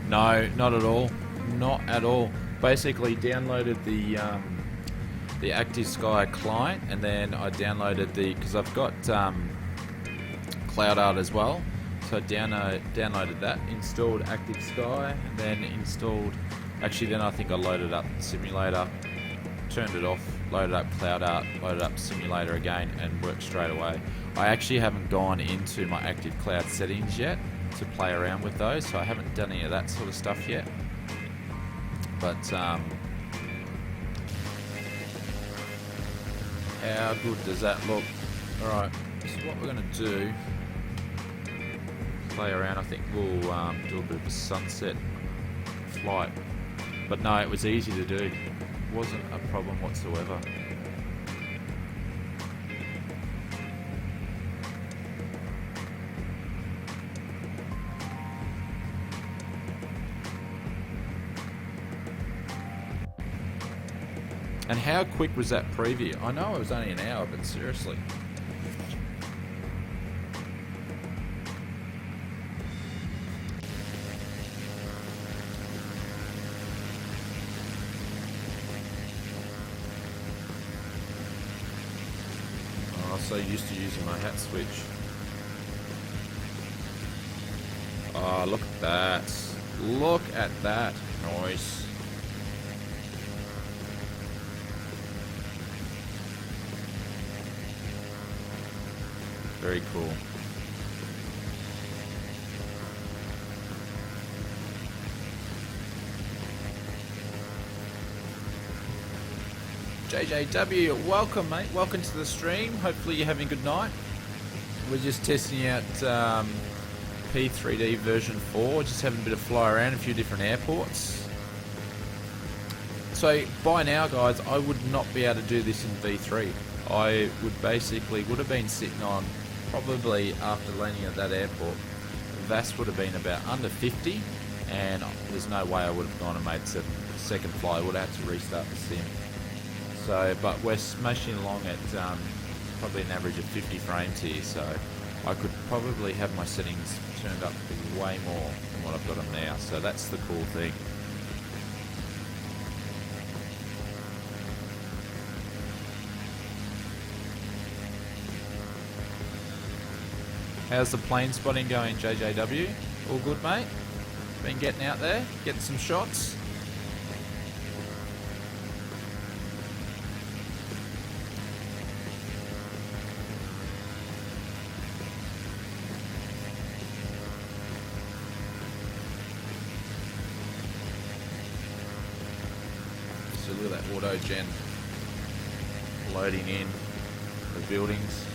No, not at all. Not at all. Basically downloaded the Actve Sky client, and then I downloaded because I've got Cloud Art as well. So I downloaded that, installed Actve Sky, and then then I think I loaded up Simulator, turned it off, loaded up Cloud Art, loaded up Simulator again, and worked straight away. I actually haven't gone into my Active Cloud settings yet to play around with those, so I haven't done any of that sort of stuff yet. But how good does that look? Alright, so what we're going to do, play around. I think we'll do a bit of a sunset flight. But no, it was easy to do. It wasn't a problem whatsoever. And how quick was that preview? I know it was only an hour, but seriously. Oh, I'm so used to using my hat switch. Oh, look at that. Look at that noise. Very cool. JJW, welcome mate, welcome to the stream. Hopefully you're having a good night. We're just testing out P3D version 4, just having a bit of fly around a few different airports. So by now guys, I would not be able to do this in V3. I would have been sitting on, probably after landing at that airport, VAS would have been about under 50, and there's no way I would have gone and made second fly. I would have had to restart the sim. So, but we're smashing along at probably an average of 50 frames here, so I could probably have my settings turned up way more than what I've got them now, so that's the cool thing. How's the plane spotting going, JJW? All good, mate? Been getting out there, getting some shots? So look at that auto gen loading in the buildings.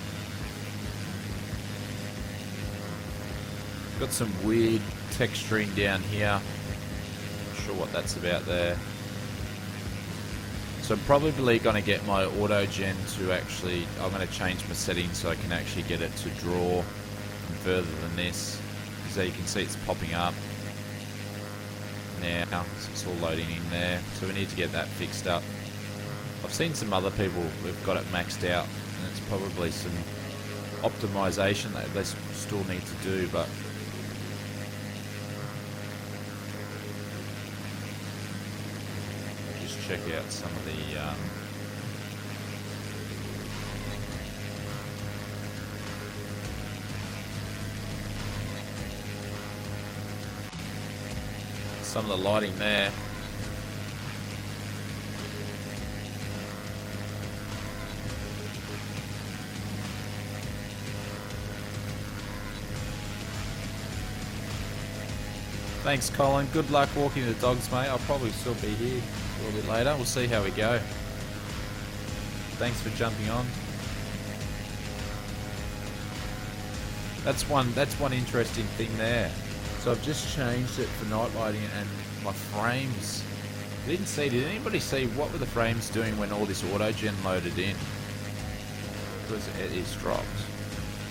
Got some weird texturing down here. Not sure what that's about there. So I'm probably going to get my auto gen to actually, I'm going to change my settings so I can actually get it to draw further than this. So you can see it's popping up now, so it's all loading in there. So we need to get that fixed up. I've seen some other people who've got it maxed out, and it's probably some optimization that they still need to do, but just check out some of the lighting there. Thanks, Colin. Good luck walking the dogs, mate. I'll probably still be here a little bit later. We'll see how we go. Thanks for jumping on. That's one interesting thing there. So I've just changed it for night lighting, and my frames. Did anybody see what were the frames doing when all this auto gen loaded in? Because it is dropped.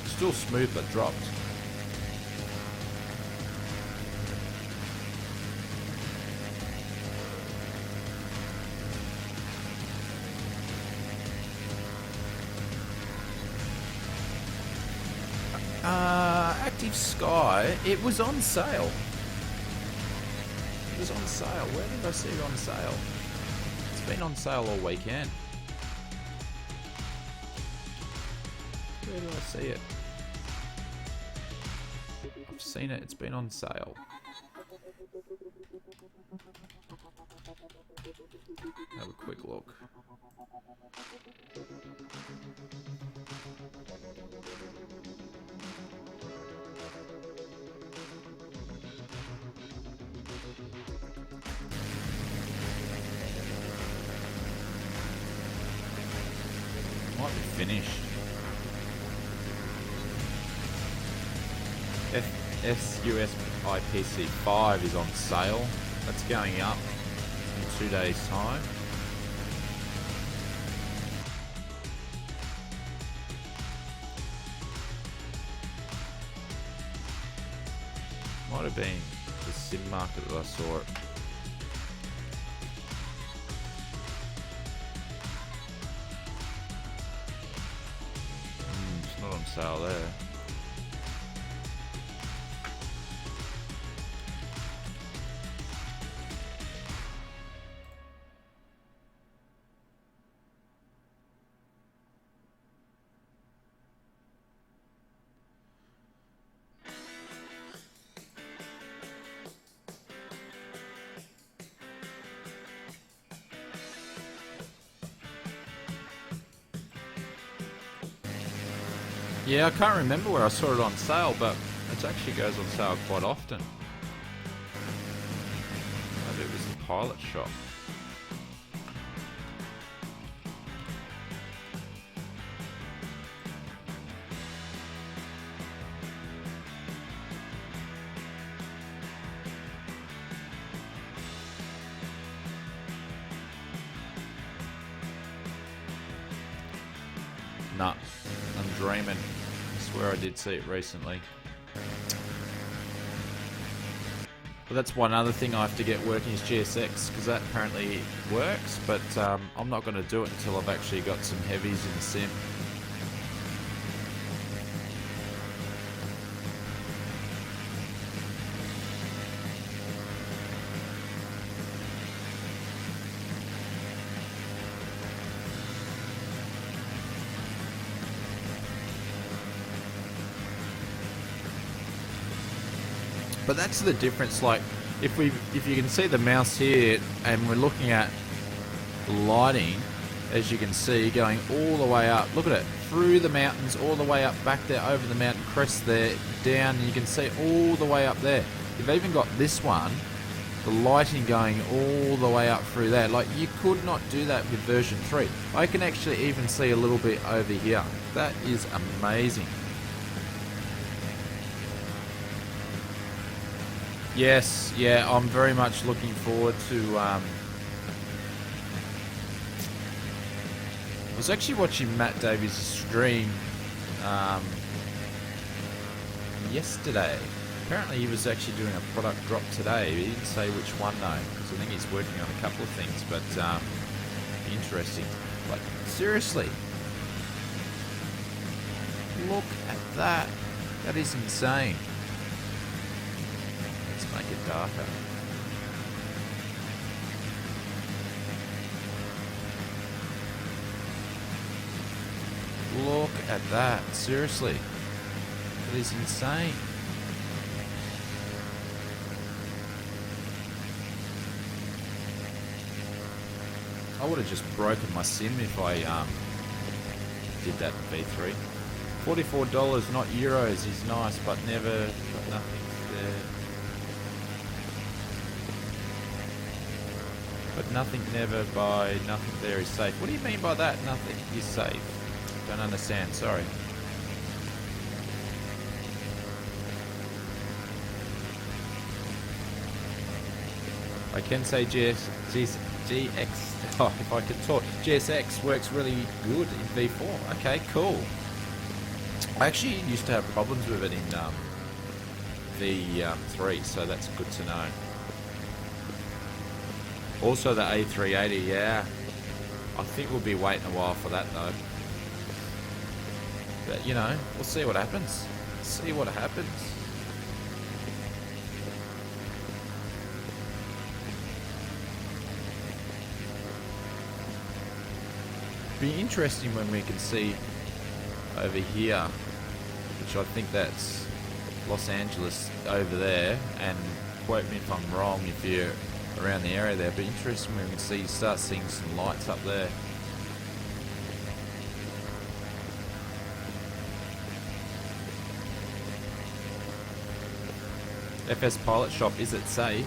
Still smooth, but dropped. Actve Sky, it was on sale. It was on sale. Where did I see it on sale? It's been on sale all weekend. Where did I see it? I've seen it. It's been on sale. Have a quick look. Might be finished. Asus IPC5 is on sale. That's going up in 2 days' time. Might have been the sim market that I saw it. It's not on sale there. Yeah, I can't remember where I saw it on sale, but it actually goes on sale quite often. Maybe it was the Pilot Shop. Nah, I'm dreaming. I swear I did see it recently. But that's one other thing I have to get working is GSX, because that apparently works, but I'm not going to do it until I've actually got some heavies in the sim. But that's the difference. Like, if you can see the mouse here, and we're looking at lighting, as you can see, going all the way up. Look at it, through the mountains, all the way up, back there, over the mountain crest there, down, and you can see all the way up there. You've even got this one, the lighting going all the way up through there. Like, you could not do that with version 3. I can actually even see a little bit over here. That is amazing. Yes, yeah, I'm very much looking forward to... I was actually watching Matt Davies' stream yesterday. Apparently he was actually doing a product drop today. He didn't say which one though, because I think he's working on a couple of things, but interesting. Like, seriously, look at that. That is insane. Make it darker. Look at that. Seriously. It is insane. I would have just broken my sim if I did that in V3. $44, not euros, is nice, but never got nothing there. But nothing never by, nothing there is safe. What do you mean by that? Nothing is safe. Don't understand, sorry. I can say GX, oh, if I could talk, GSX works really good in V4. Okay, cool. I actually used to have problems with it in V3, so that's good to know. Also the A380, yeah. I think we'll be waiting a while for that though. But you know, we'll see what happens. See what happens. Be interesting when we can see over here, which I think that's Los Angeles over there, and quote me if I'm wrong if you're around the area there, but interesting when we can start seeing some lights up there. FS Pilot Shop, is it safe?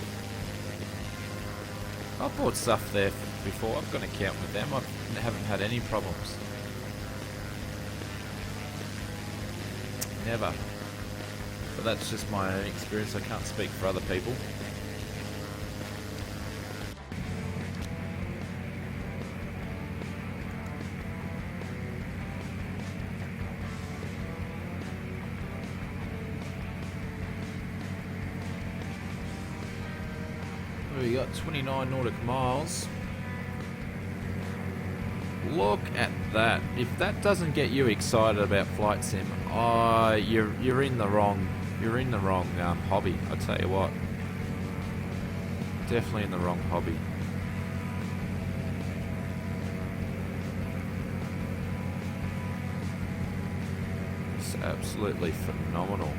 I've bought stuff there before. I've got an account with them. I haven't had any problems. Never. But that's just my own experience. I can't speak for other people. We got 29 nautical miles. Look at that. If that doesn't get you excited about flight sim, you're in the wrong hobby. I tell you what, definitely in the wrong hobby. It's absolutely phenomenal.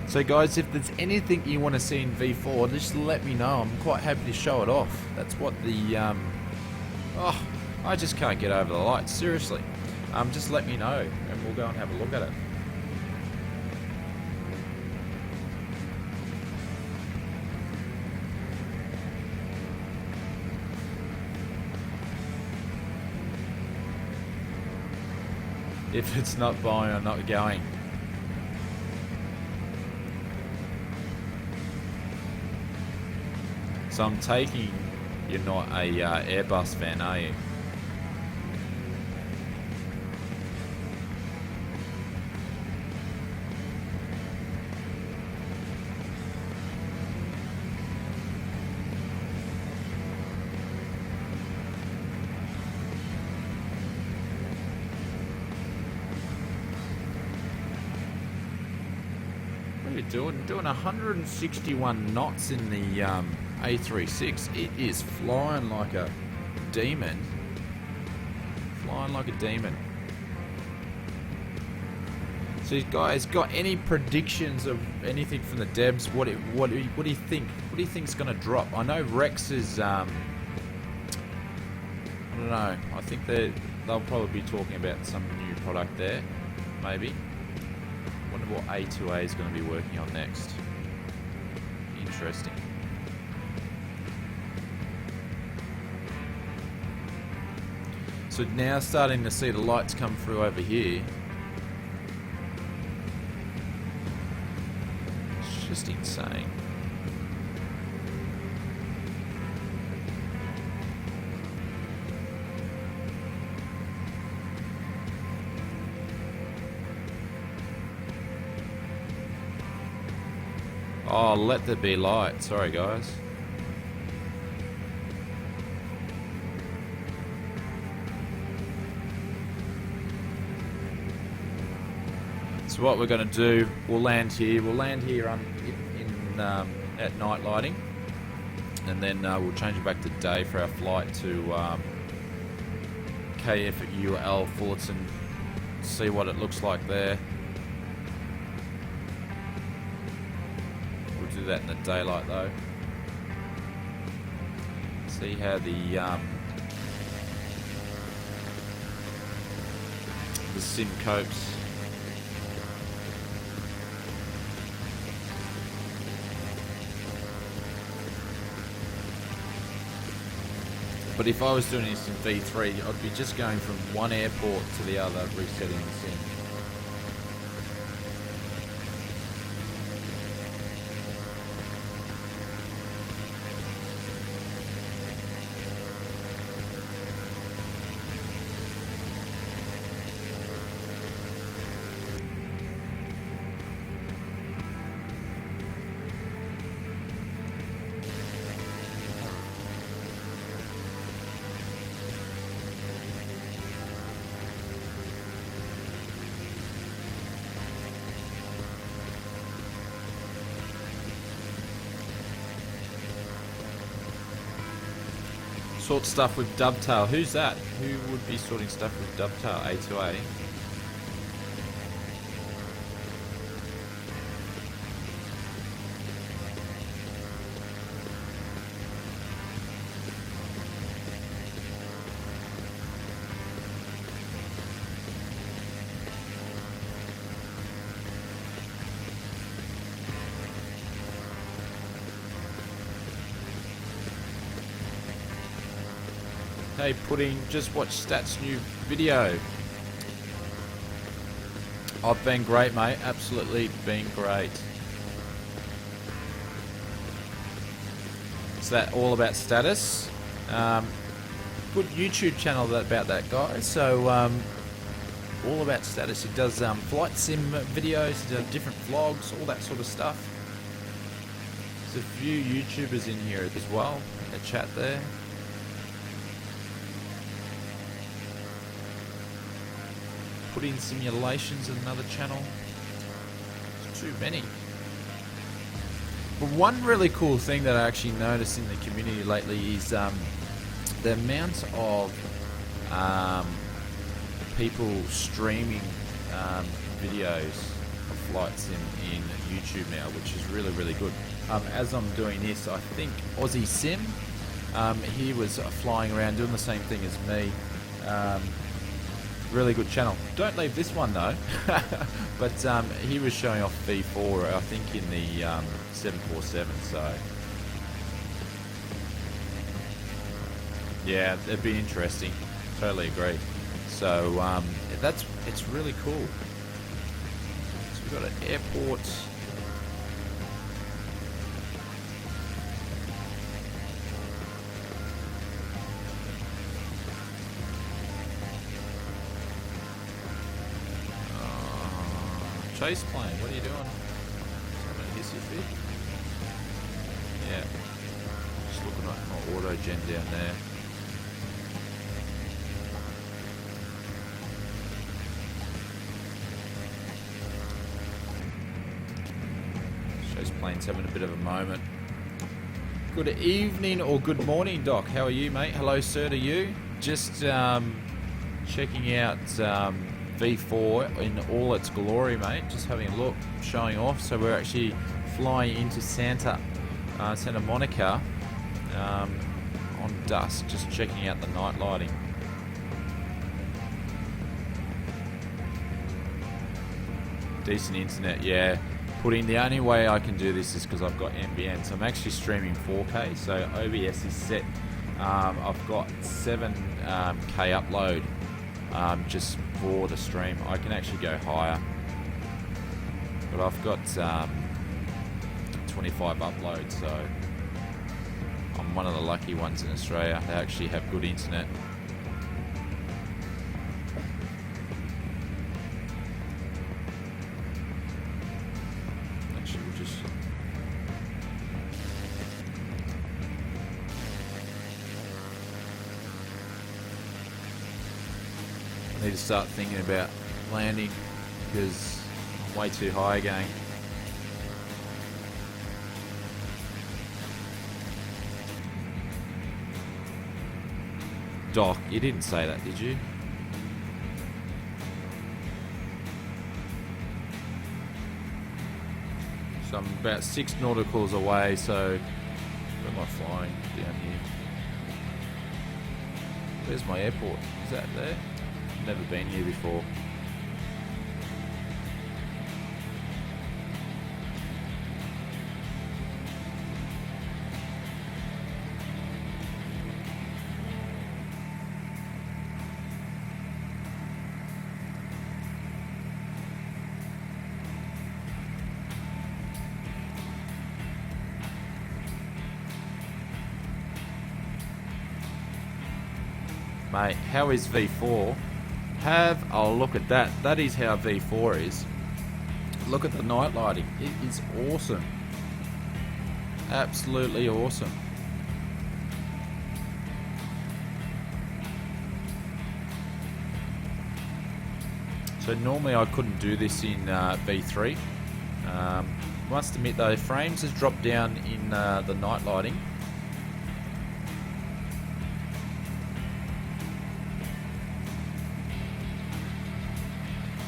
So guys, if there's anything you want to see in V4, just let me know. I'm quite happy to show it off. That's what the I just can't get over the lights, seriously. Just let me know and we'll go and have a look at it. If it's not buying, I'm not going. So I'm taking you're not a Airbus fan, are you? What are you doing? Doing 161 knots in the A36. It is flying like a demon. Flying like a demon. So you guys got any predictions of anything from the devs? What do you think? What do you think's going to drop? I know Rex is I don't know. I think they'll probably be talking about some new product there, maybe. Wonder what A2A is going to be working on next. Interesting. So now starting to see the lights come through over here. It's just insane. Oh, let there be light. Sorry, guys. So what we're going to do, we'll land here. We'll land here at night lighting, and then we'll change it back to day for our flight to KF at UL Fullerton. See what it looks like there. We'll do that in the daylight though. See how the sim copes. But if I was doing this in V3, I'd be just going from one airport to the other, resetting the sim. Sort stuff with Dovetail. Who's that? Who would be sorting stuff with Dovetail? A2A. Hey Pudding, just watched Stat's new video. I've been great, mate. Absolutely been great. Is that all about status? Good YouTube channel about that guy. So all about status. He does flight sim videos, he does different vlogs, all that sort of stuff. There's a few YouTubers in here as well in the chat there. Put in simulations in another channel. It's too many. But one really cool thing that I actually noticed in the community lately is the amount of people streaming videos of flights in YouTube now, which is really, really good. As I'm doing this, I think Aussie Sim, he was flying around doing the same thing as me. Really good channel. Don't leave this one though. But he was showing off V4, I think, in the 747. So yeah, it'd be interesting. Totally agree. So it's really cool. So we've got an airport. Chase plane, what are you doing? Having a hissy fit? Yeah. Just looking at my auto gen down there. Chase plane's having a bit of a moment. Good evening or good morning, Doc. How are you, mate? Hello, sir, to you. Just checking out V4 in all its glory, mate. Just having a look, showing off. So we're actually flying into Santa Monica on dusk, just checking out the night lighting. Decent internet, yeah. The only way I can do this is because I've got NBN, so I'm actually streaming 4K. So OBS is set. I've got 7K upload. Just for the stream. I can actually go higher, but I've got 25 uploads, so I'm one of the lucky ones in Australia. They actually have good internet. Actually, we'll just need to start thinking about landing because I'm way too high again. Doc, you didn't say that, did you? So I'm about 6 nauticals away, so where am I flying? Down here. Where's my airport? Is that there? Never been here before. Mate, how is V4? Have a look at that. That is how V4 is. Look at the night lighting. It is awesome. Absolutely awesome. So normally I couldn't do this in V3. Must admit though, frames has dropped down in the night lighting.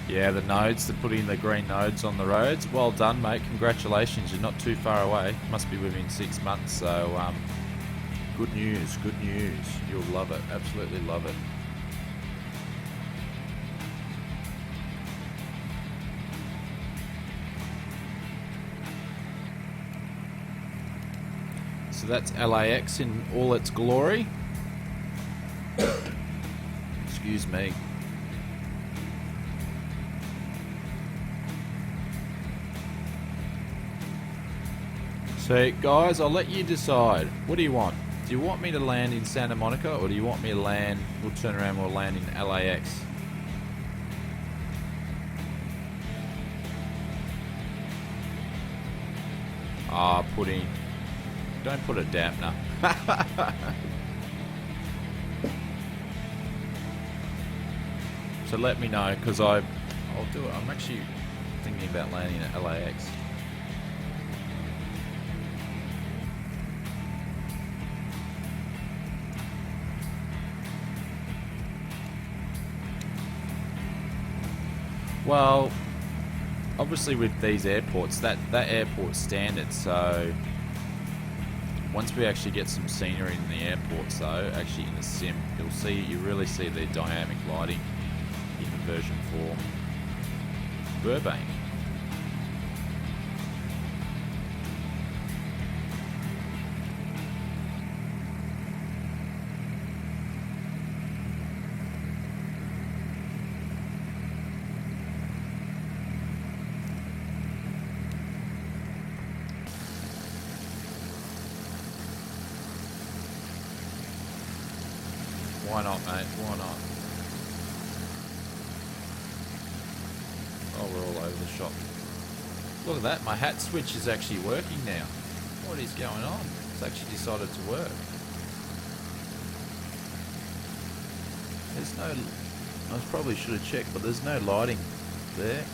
Yeah, the nodes, they're putting the green nodes on the roads. Well done, mate. Congratulations. You're not too far away. Must be within 6 months. So, good news. Good news. You'll love it. Absolutely love it. So that's LAX in all its glory. Excuse me. So guys, I'll let you decide. What do you want? Do you want me to land in Santa Monica, or do you want me to land, we'll turn around, we'll land in LAX? Don't put a dampener. So let me know, because I'll do it. I'm actually thinking about landing at LAX. Well, obviously with these airports, that airport's standard, so Once we actually get some scenery in the airports though, actually in the sim, you really see the dynamic lighting in the version 4 Burbank. Why not, mate? Why not? Oh, we're all over the shop. Look at that. My hat switch is actually working now. What is going on? It's actually decided to work. There's no... I probably should have checked, but there's no lighting there.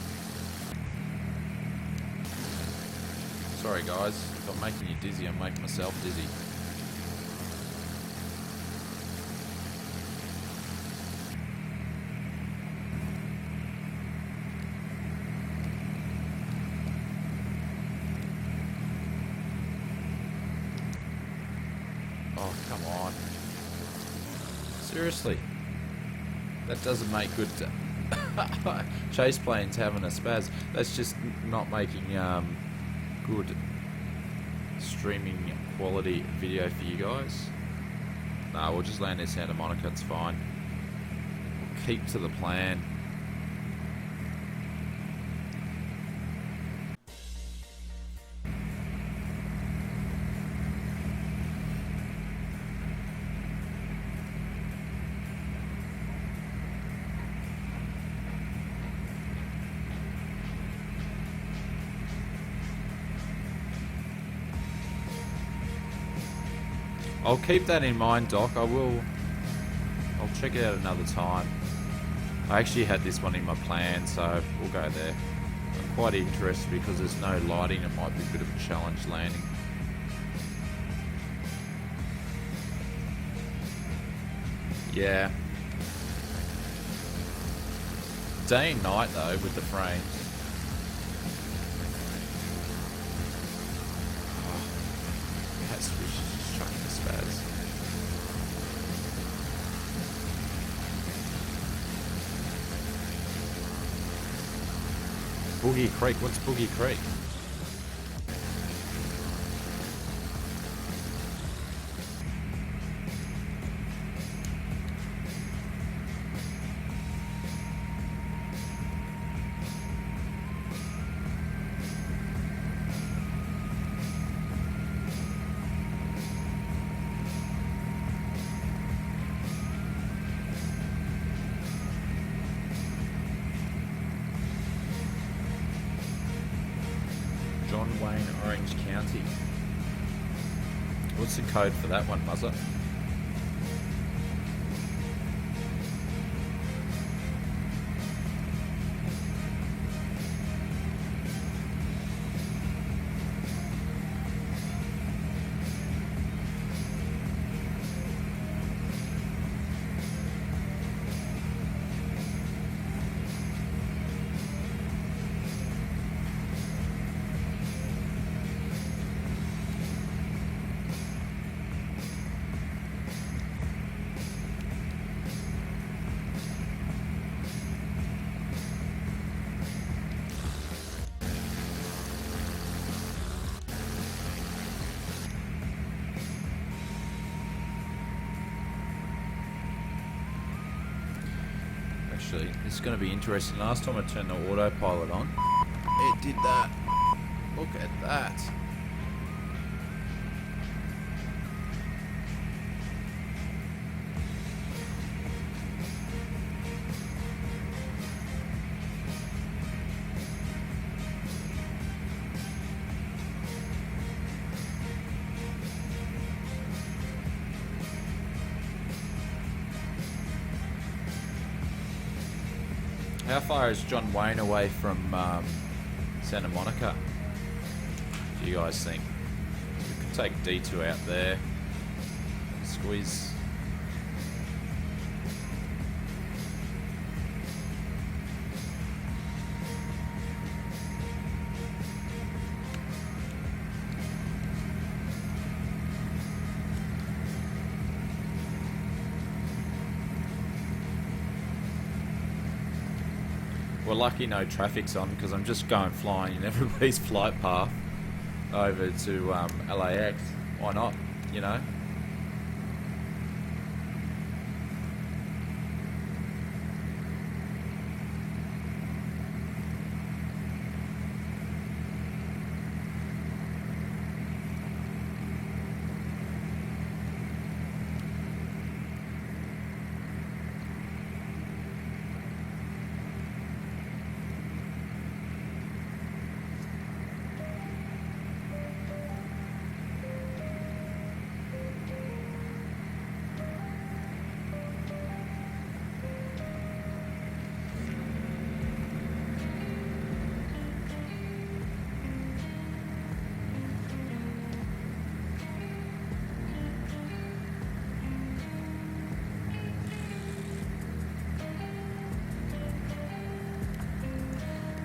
Sorry, guys. If I'm making you dizzy, I'm making myself dizzy. Oh, come on. Seriously. That doesn't make good... Chase planes having a spaz. That's just not making good streaming quality video for you guys. Nah, we'll just land in Santa Monica, it's fine. We'll keep to the plan. I'll keep that in mind, Doc. I'll check it out another time. I actually had this one in my plan, so we'll go there. I'm quite interested because there's no lighting. It might be a bit of a challenge landing. Yeah. Day and night though with the frames. That switch is just chucking the spaz. Boogie Creek, what's Boogie Creek? Orange County. What's the code for that one, Muzzer? This is going to be interesting. Last time I turned the autopilot on, it did that. Look at that. How far is John Wayne away from Santa Monica? Do you guys think? We could take D2 out there. Squeeze. We're lucky no traffic's on because I'm just going flying in everybody's flight path over to LAX. Why not, you know?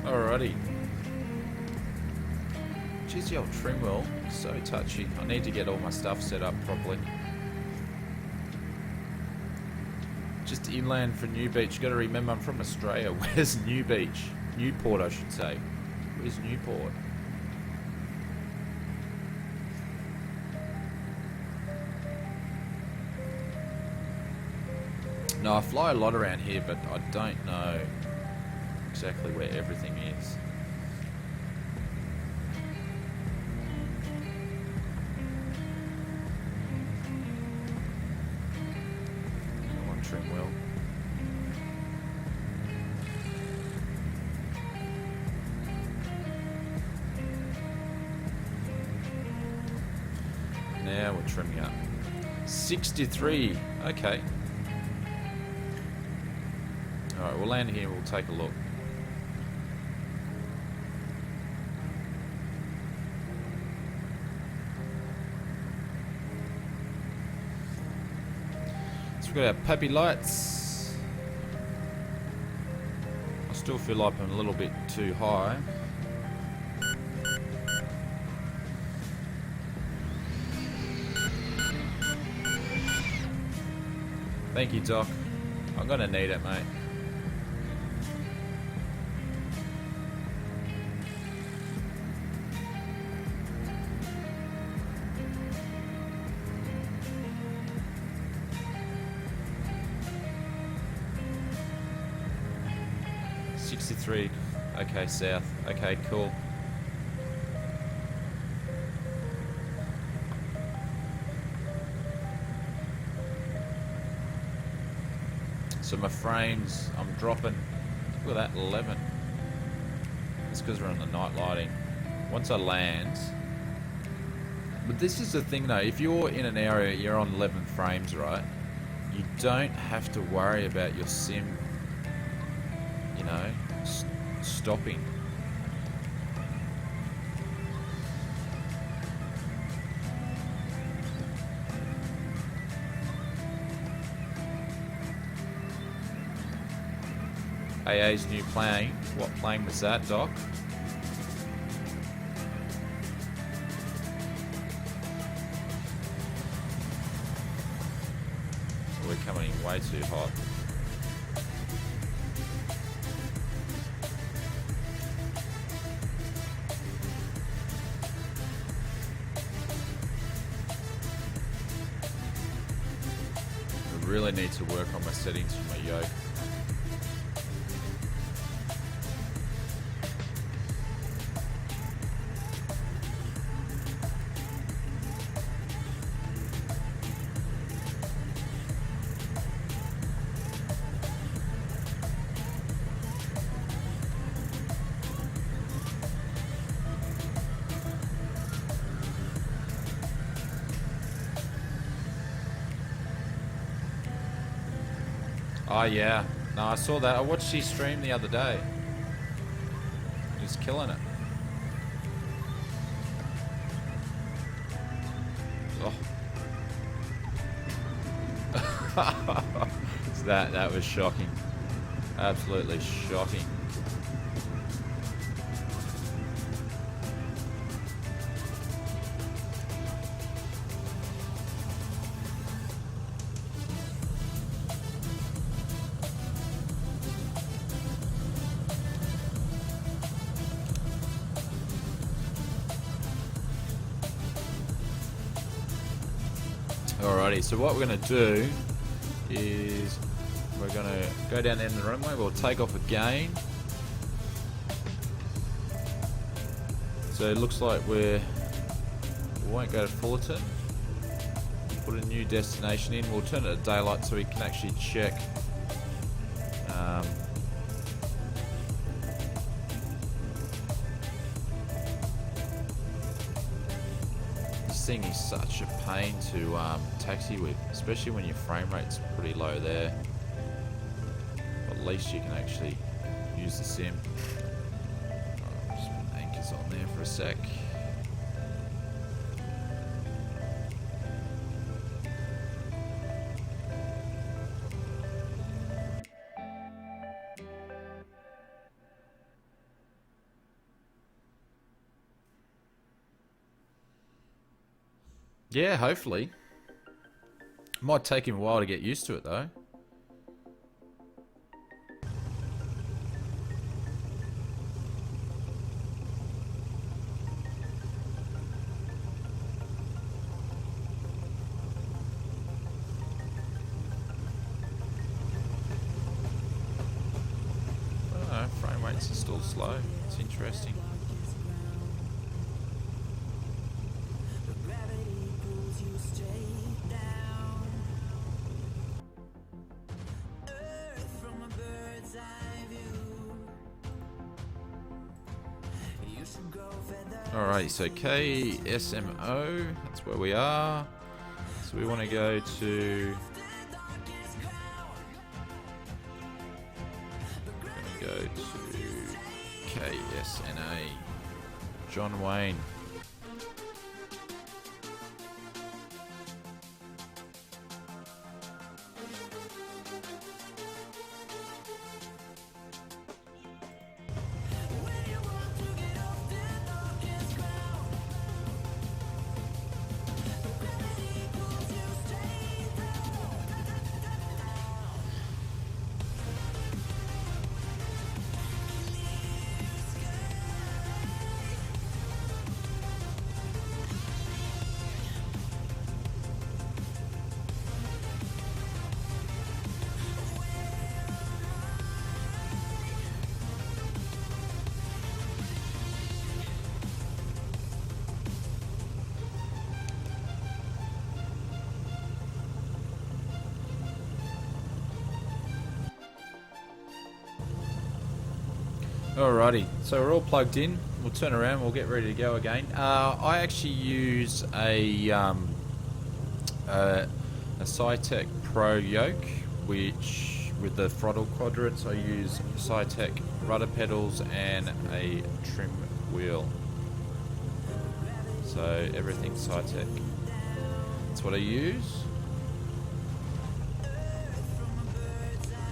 Alrighty. Geez, the old trim wheel, so touchy. I need to get all my stuff set up properly. Just inland for New Beach. Got to remember I'm from Australia. Where's New Beach? Newport, I should say. Where's Newport? No, I fly a lot around here, but I don't know exactly where everything is. Come on, trim wheel. Now we're trimming up. 63. Okay. Alright, we'll land here, we'll take a look. So we've got our puppy lights. I still feel like I'm a little bit too high. Thank you, Doc. I'm gonna need it, mate. Okay, south. Okay, cool. So my frames, I'm dropping. Look at that, 11. It's because we're on the night lighting. Once I land. But this is the thing though, if you're in an area, you're on 11 frames, right? You don't have to worry about your sim, you know, stopping. AA's new plane. What plane was that, Doc? We're coming in way too hot. I really need to work on my settings for my yoke. Oh yeah, no, I saw that. I watched his stream the other day. He's killing it. Oh. that was shocking. Absolutely shocking. Alrighty, so what we're going to do is we're going to go down the end of the runway. We'll take off again. So it looks like we won't go to Fullerton. Put a new destination in. We'll turn it to daylight so we can actually check. This thing is such a pain to taxi with, especially when your frame rate's pretty low there. But at least you can actually use the sim. Just put anchors on there for a sec. Yeah, hopefully. Might take him a while to get used to it though. I don't know, frame rates are still slow. It's interesting. Alright, so KSMO, that's where we are. So we want to go to... We're going to go to KSNA. John Wayne. Alrighty, so we're all plugged in. We'll turn around. We'll get ready to go again. I actually use a Cytec Pro yoke, which with the throttle quadrants I use Cytec rudder pedals and a trim wheel. So everything's Cytec. That's what I use.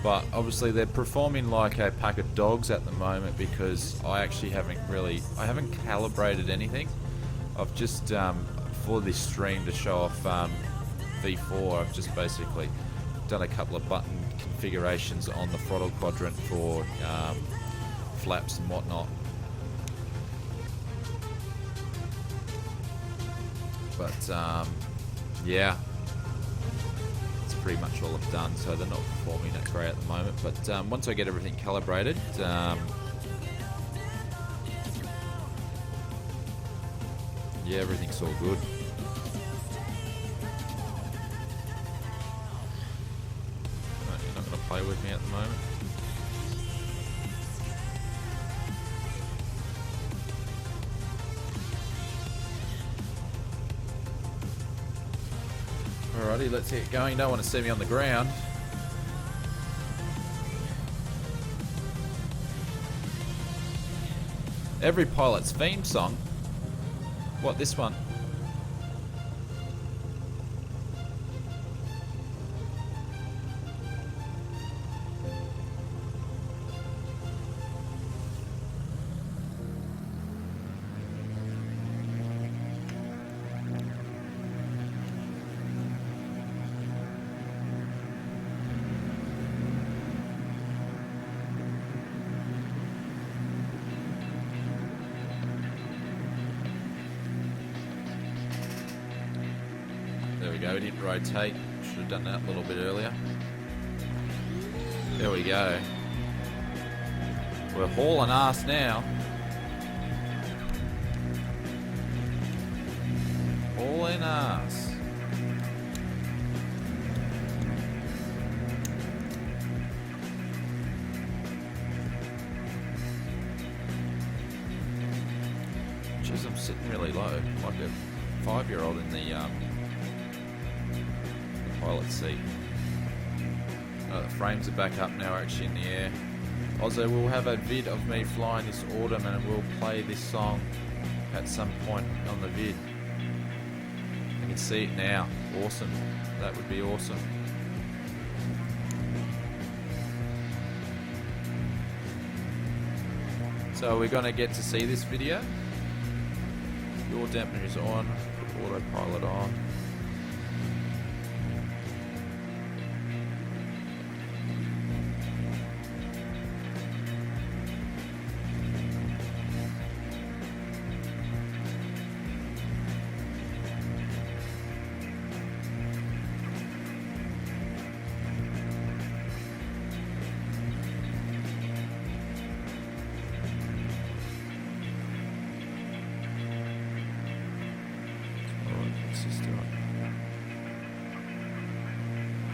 But obviously they're performing like a pack of dogs at the moment because I actually haven't calibrated anything. I've just, for this stream to show off V4, I've just basically done a couple of button configurations on the throttle quadrant for flaps and whatnot. But yeah. Pretty much all I've done, so they're not performing that great at the moment, but once I get everything calibrated, yeah, everything's all good. No, you're not going to play with me at the moment. Alrighty, let's get going. You don't want to see me on the ground. Every pilot's theme song. What, this one? There we go, it didn't rotate. Should have done that a little bit earlier. There we go. We're hauling ass now. Hauling ass. Jeez, I'm sitting really low, like a 5-year-old in the pilot seat. The frames are back up now, actually in the air. Also, we'll have a vid of me flying this autumn, and we'll play this song at some point on the vid. You can see it now. Awesome. That would be awesome. So we're going to get to see this video. Your dampener is on. Put autopilot on.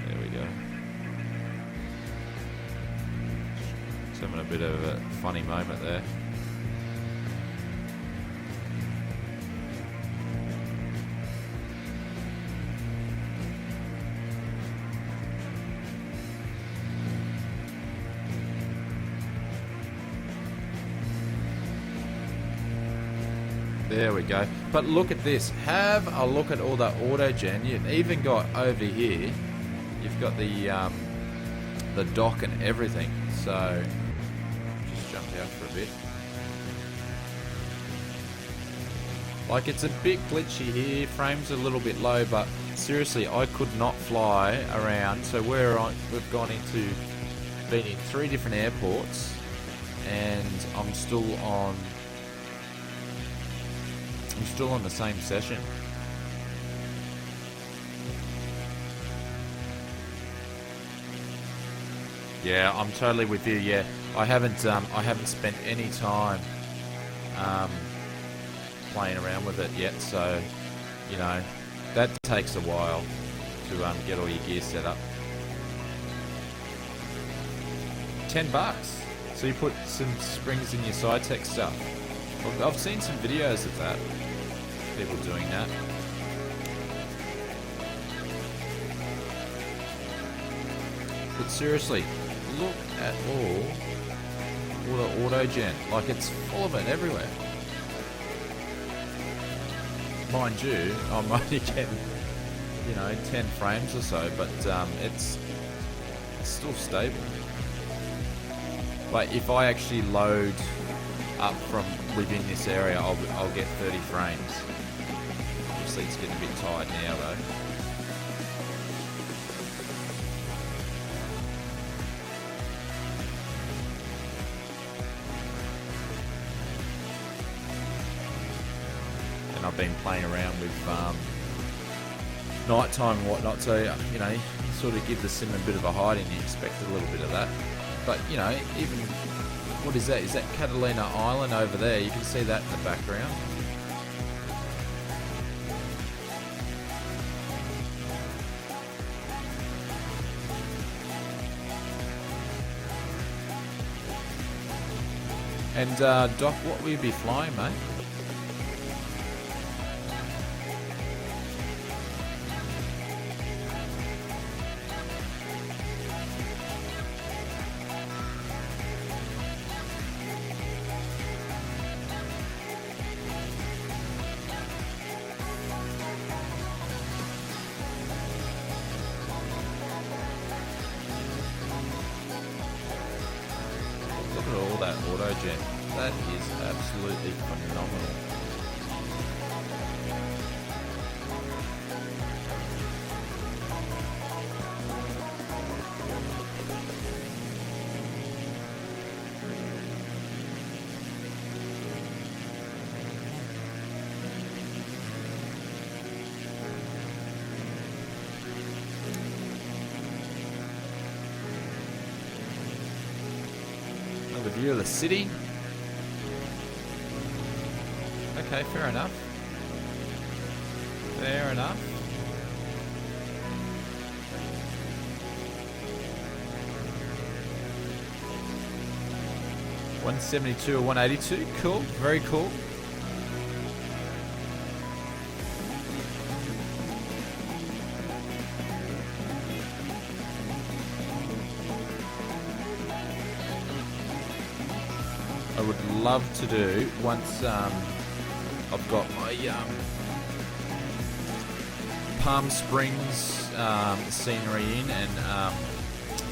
There we go. Just having a bit of a funny moment there. There we go. But look at this. Have a look at all that auto gen. You've even got over here, you've got the dock and everything. So just jumped out for a bit. Like, it's a bit glitchy here. Frames are a little bit low, but seriously, I could not fly around. So we've gone into, been in 3 different airports, and I'm still on the same session. Yeah, I'm totally with you. Yeah, I haven't spent any time playing around with it yet. So, you know, that takes a while to get all your gear set up. $10. So you put some springs in your SciTech stuff. I've seen some videos of that. People doing that. But seriously, look at all the auto gen. Like, it's full of it everywhere. Mind you, I'm only getting, 10 frames or so, but it's still stable. But if I actually load up from within this area, I'll get 30 frames. Obviously it's getting a bit tight now though. And I've been playing around with nighttime and whatnot, so you sort of give the sim a bit of a hide and you expect a little bit of that. But even, what is that? Is that Catalina Island over there? You can see that in the background. And Doc, what will you be flying, mate? Look at all that auto gen. That is absolutely phenomenal. Another view of the city. Okay, fair enough. Fair enough. $172 or $182. Cool. Very cool. I would love to do once I've got my Palm Springs scenery in and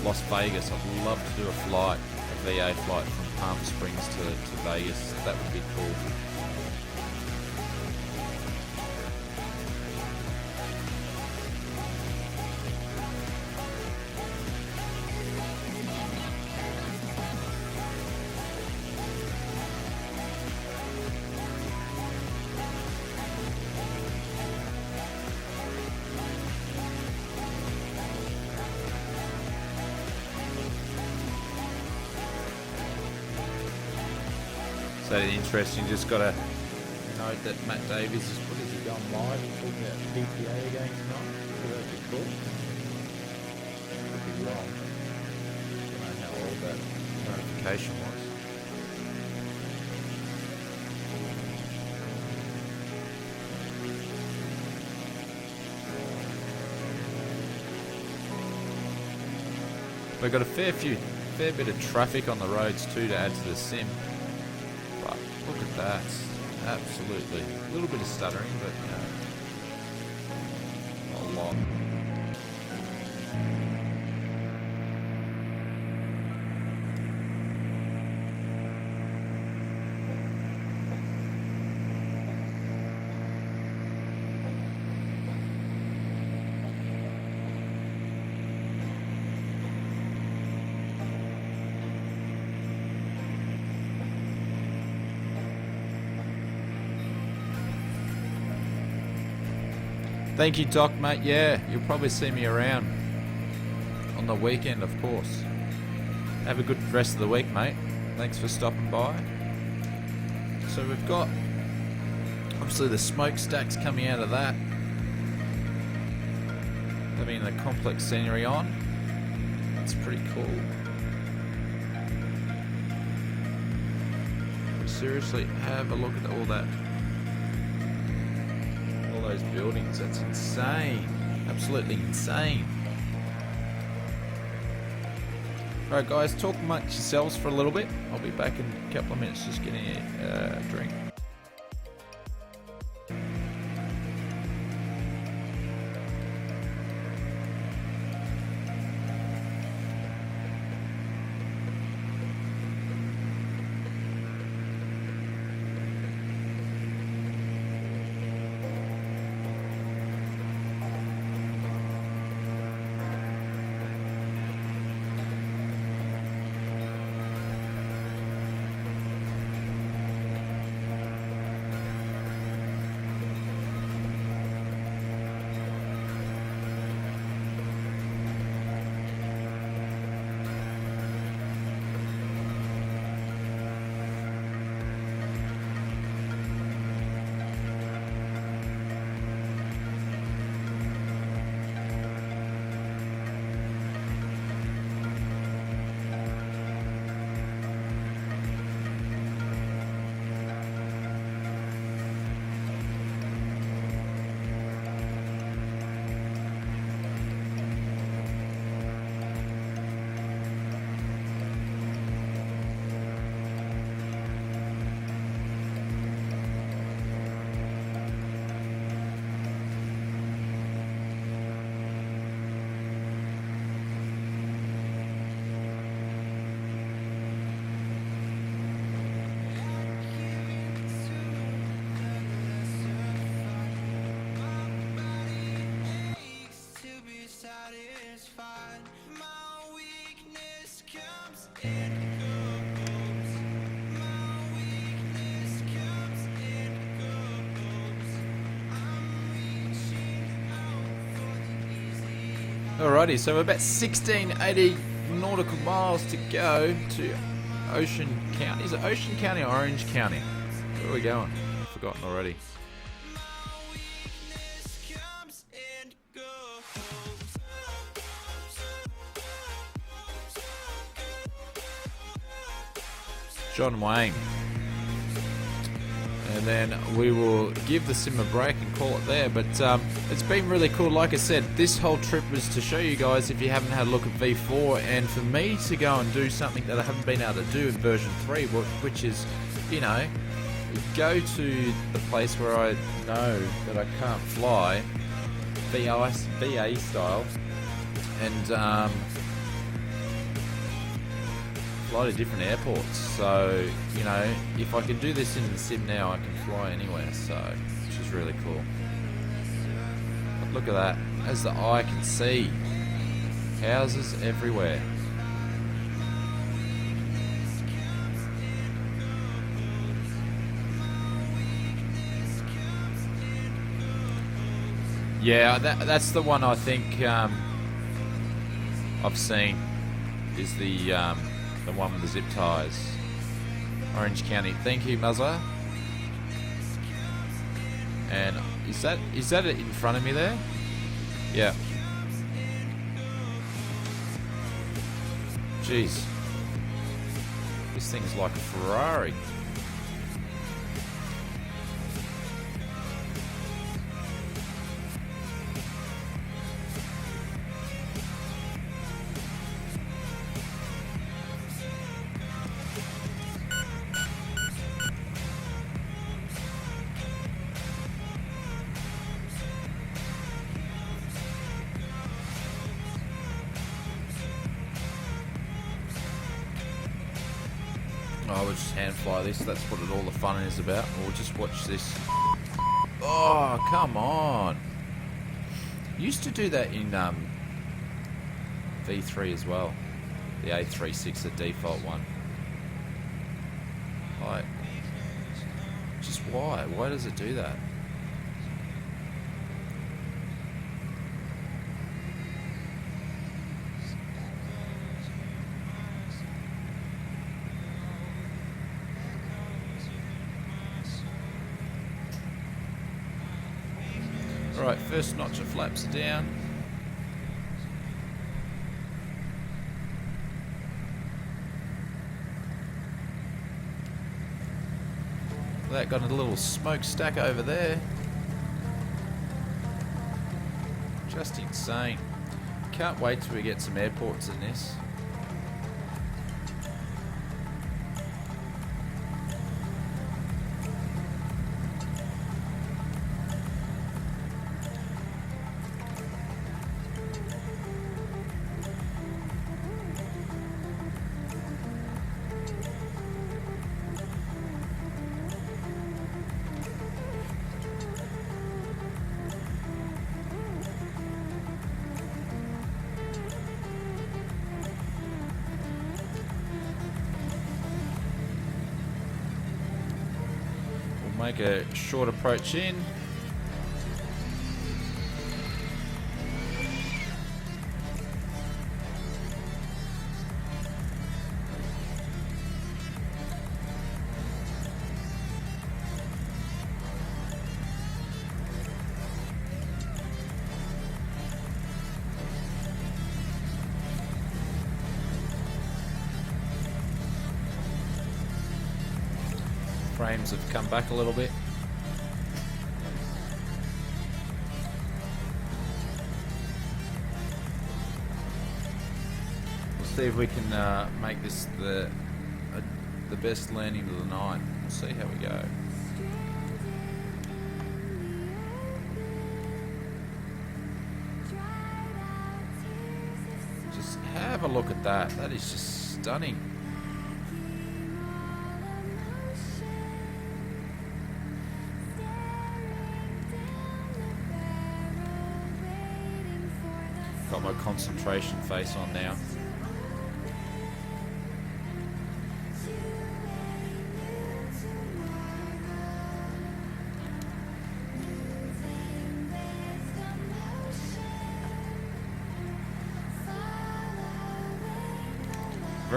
Las Vegas. I'd love to do a flight, a VA flight from Palm Springs to Vegas. That would be cool. So interesting, just got to note that Matt Davies is, what is he going live? He's talking about PTA again tonight. So that'd be cool. Could be wrong. I don't know how old that notification was. We've got a fair bit of traffic on the roads too to add to the sim. Look at that. Absolutely. A little bit of stuttering, but not a lot. Thank you, Doc, mate. Yeah, you'll probably see me around on the weekend, of course. Have a good rest of the week, mate. Thanks for stopping by. So we've got, obviously, the smokestacks coming out of that. Having the complex scenery on. That's pretty cool. But seriously, have a look at all that. Those buildings, that's insane. Absolutely insane. Alright guys, talk amongst yourselves for a little bit. I'll be back in a couple of minutes, just getting a drink. Alrighty, so we're about 1680 nautical miles to go to Ocean County. Is it Ocean County or Orange County? Where are we going? I've forgotten already. John Wayne. And then we will give the sim a break and call it there. But it's been really cool. Like I said, this whole trip was to show you guys, if you haven't had a look at V4, and for me to go and do something that I haven't been able to do in version 3, which is, you know, go to the place where I know that I can't fly, VA style, and fly to different airports. So, you know, if I can do this in the sim now, I can fly anywhere, so, which is really cool. But look at that, as the eye can see, houses everywhere. Yeah, that's the one I think I've seen, is the one with the zip ties. Orange County. Thank you, Muzza. And is that it in front of me there? Yeah. Jeez. This thing's like a Ferrari. I would just hand fly this. That's what all the fun is about. We'll just watch this. Oh, come on. Used to do that in V3 as well. The A36, the default one. Like, just why? Why does it do that? Alright, first notch of flaps are down. That got a little smokestack over there. Just insane. Can't wait till we get some airports in this. Make a short approach in. Frames have come back a little bit. We'll see if we can make this the best landing of the night. We'll see how we go. Just have a look at that. That is just stunning. Got my concentration face on now.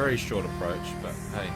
Very short approach, but hey.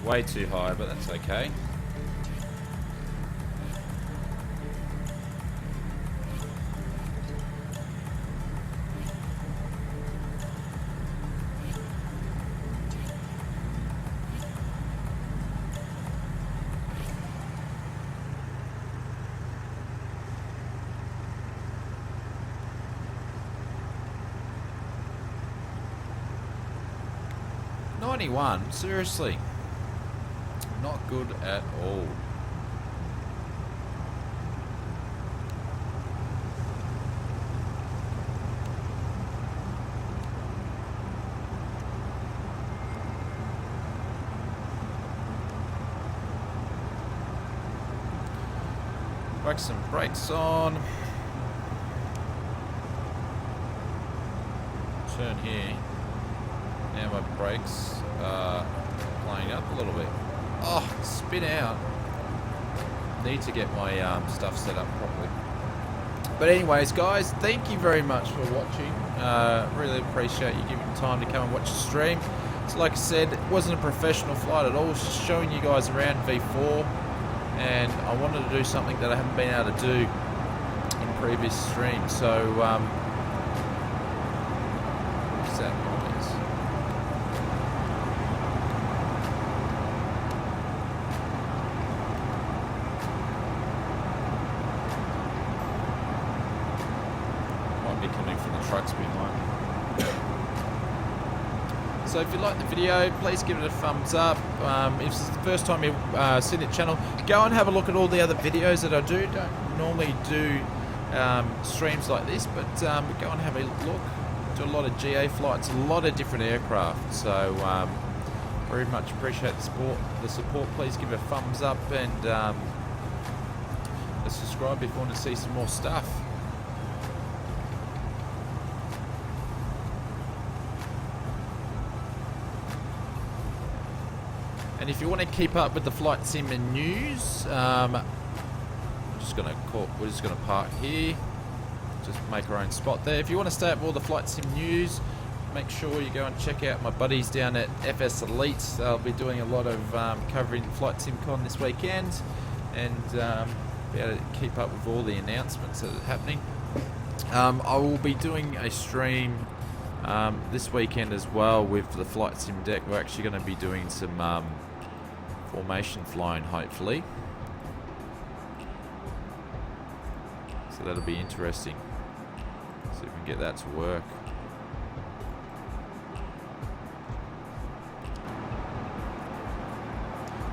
Way too high, but that's okay. '91, seriously. Not good at all. Whack some brakes on. Turn here. Now my brakes are playing up a little bit. Oh, spin out. Need to get my stuff set up properly. But anyways, guys, thank you very much for watching. Really appreciate you giving time to come and watch the stream. So like I said, it wasn't a professional flight at all. It was just showing you guys around V4. And I wanted to do something that I haven't been able to do in previous streams. So, what's that noise? Coming from the trucks behind. So if you like the video, please give it a thumbs up. If this is the first time you've seen the channel, go and have a look at all the other videos that I do. Don't normally do streams like this, but go and have a look. Do a lot of GA flights, a lot of different aircraft. So very much appreciate the support. Please give it a thumbs up and subscribe if you want to see some more stuff. And if you want to keep up with the flight sim and news, we're just going to park here. Just make our own spot there. If you want to stay up with all the flight sim news, make sure you go and check out my buddies down at FSElite. They'll be doing a lot of covering Flight SimCon this weekend, and be able to keep up with all the announcements that are happening. I will be doing a stream this weekend as well with the Flight Sim deck. We're actually going to be doing some formation flying, hopefully. So that'll be interesting. See if we can get that to work.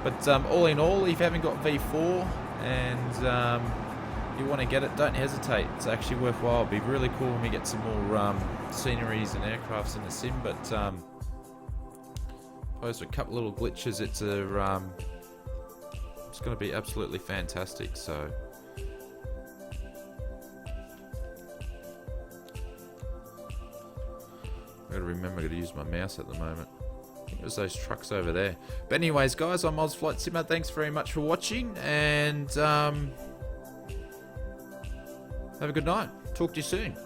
But all in all, if you haven't got V4 and you want to get it, don't hesitate. It's actually worthwhile. It'll be really cool when we get some more sceneries and aircrafts in the sim. But opposed to a couple little glitches, it's going to be absolutely fantastic. So I've got to remember to use my mouse at the moment. I think it was those trucks over there. But anyways, guys, I'm Oz Flight Simmer. Thanks very much for watching, and have a good night. Talk to you soon.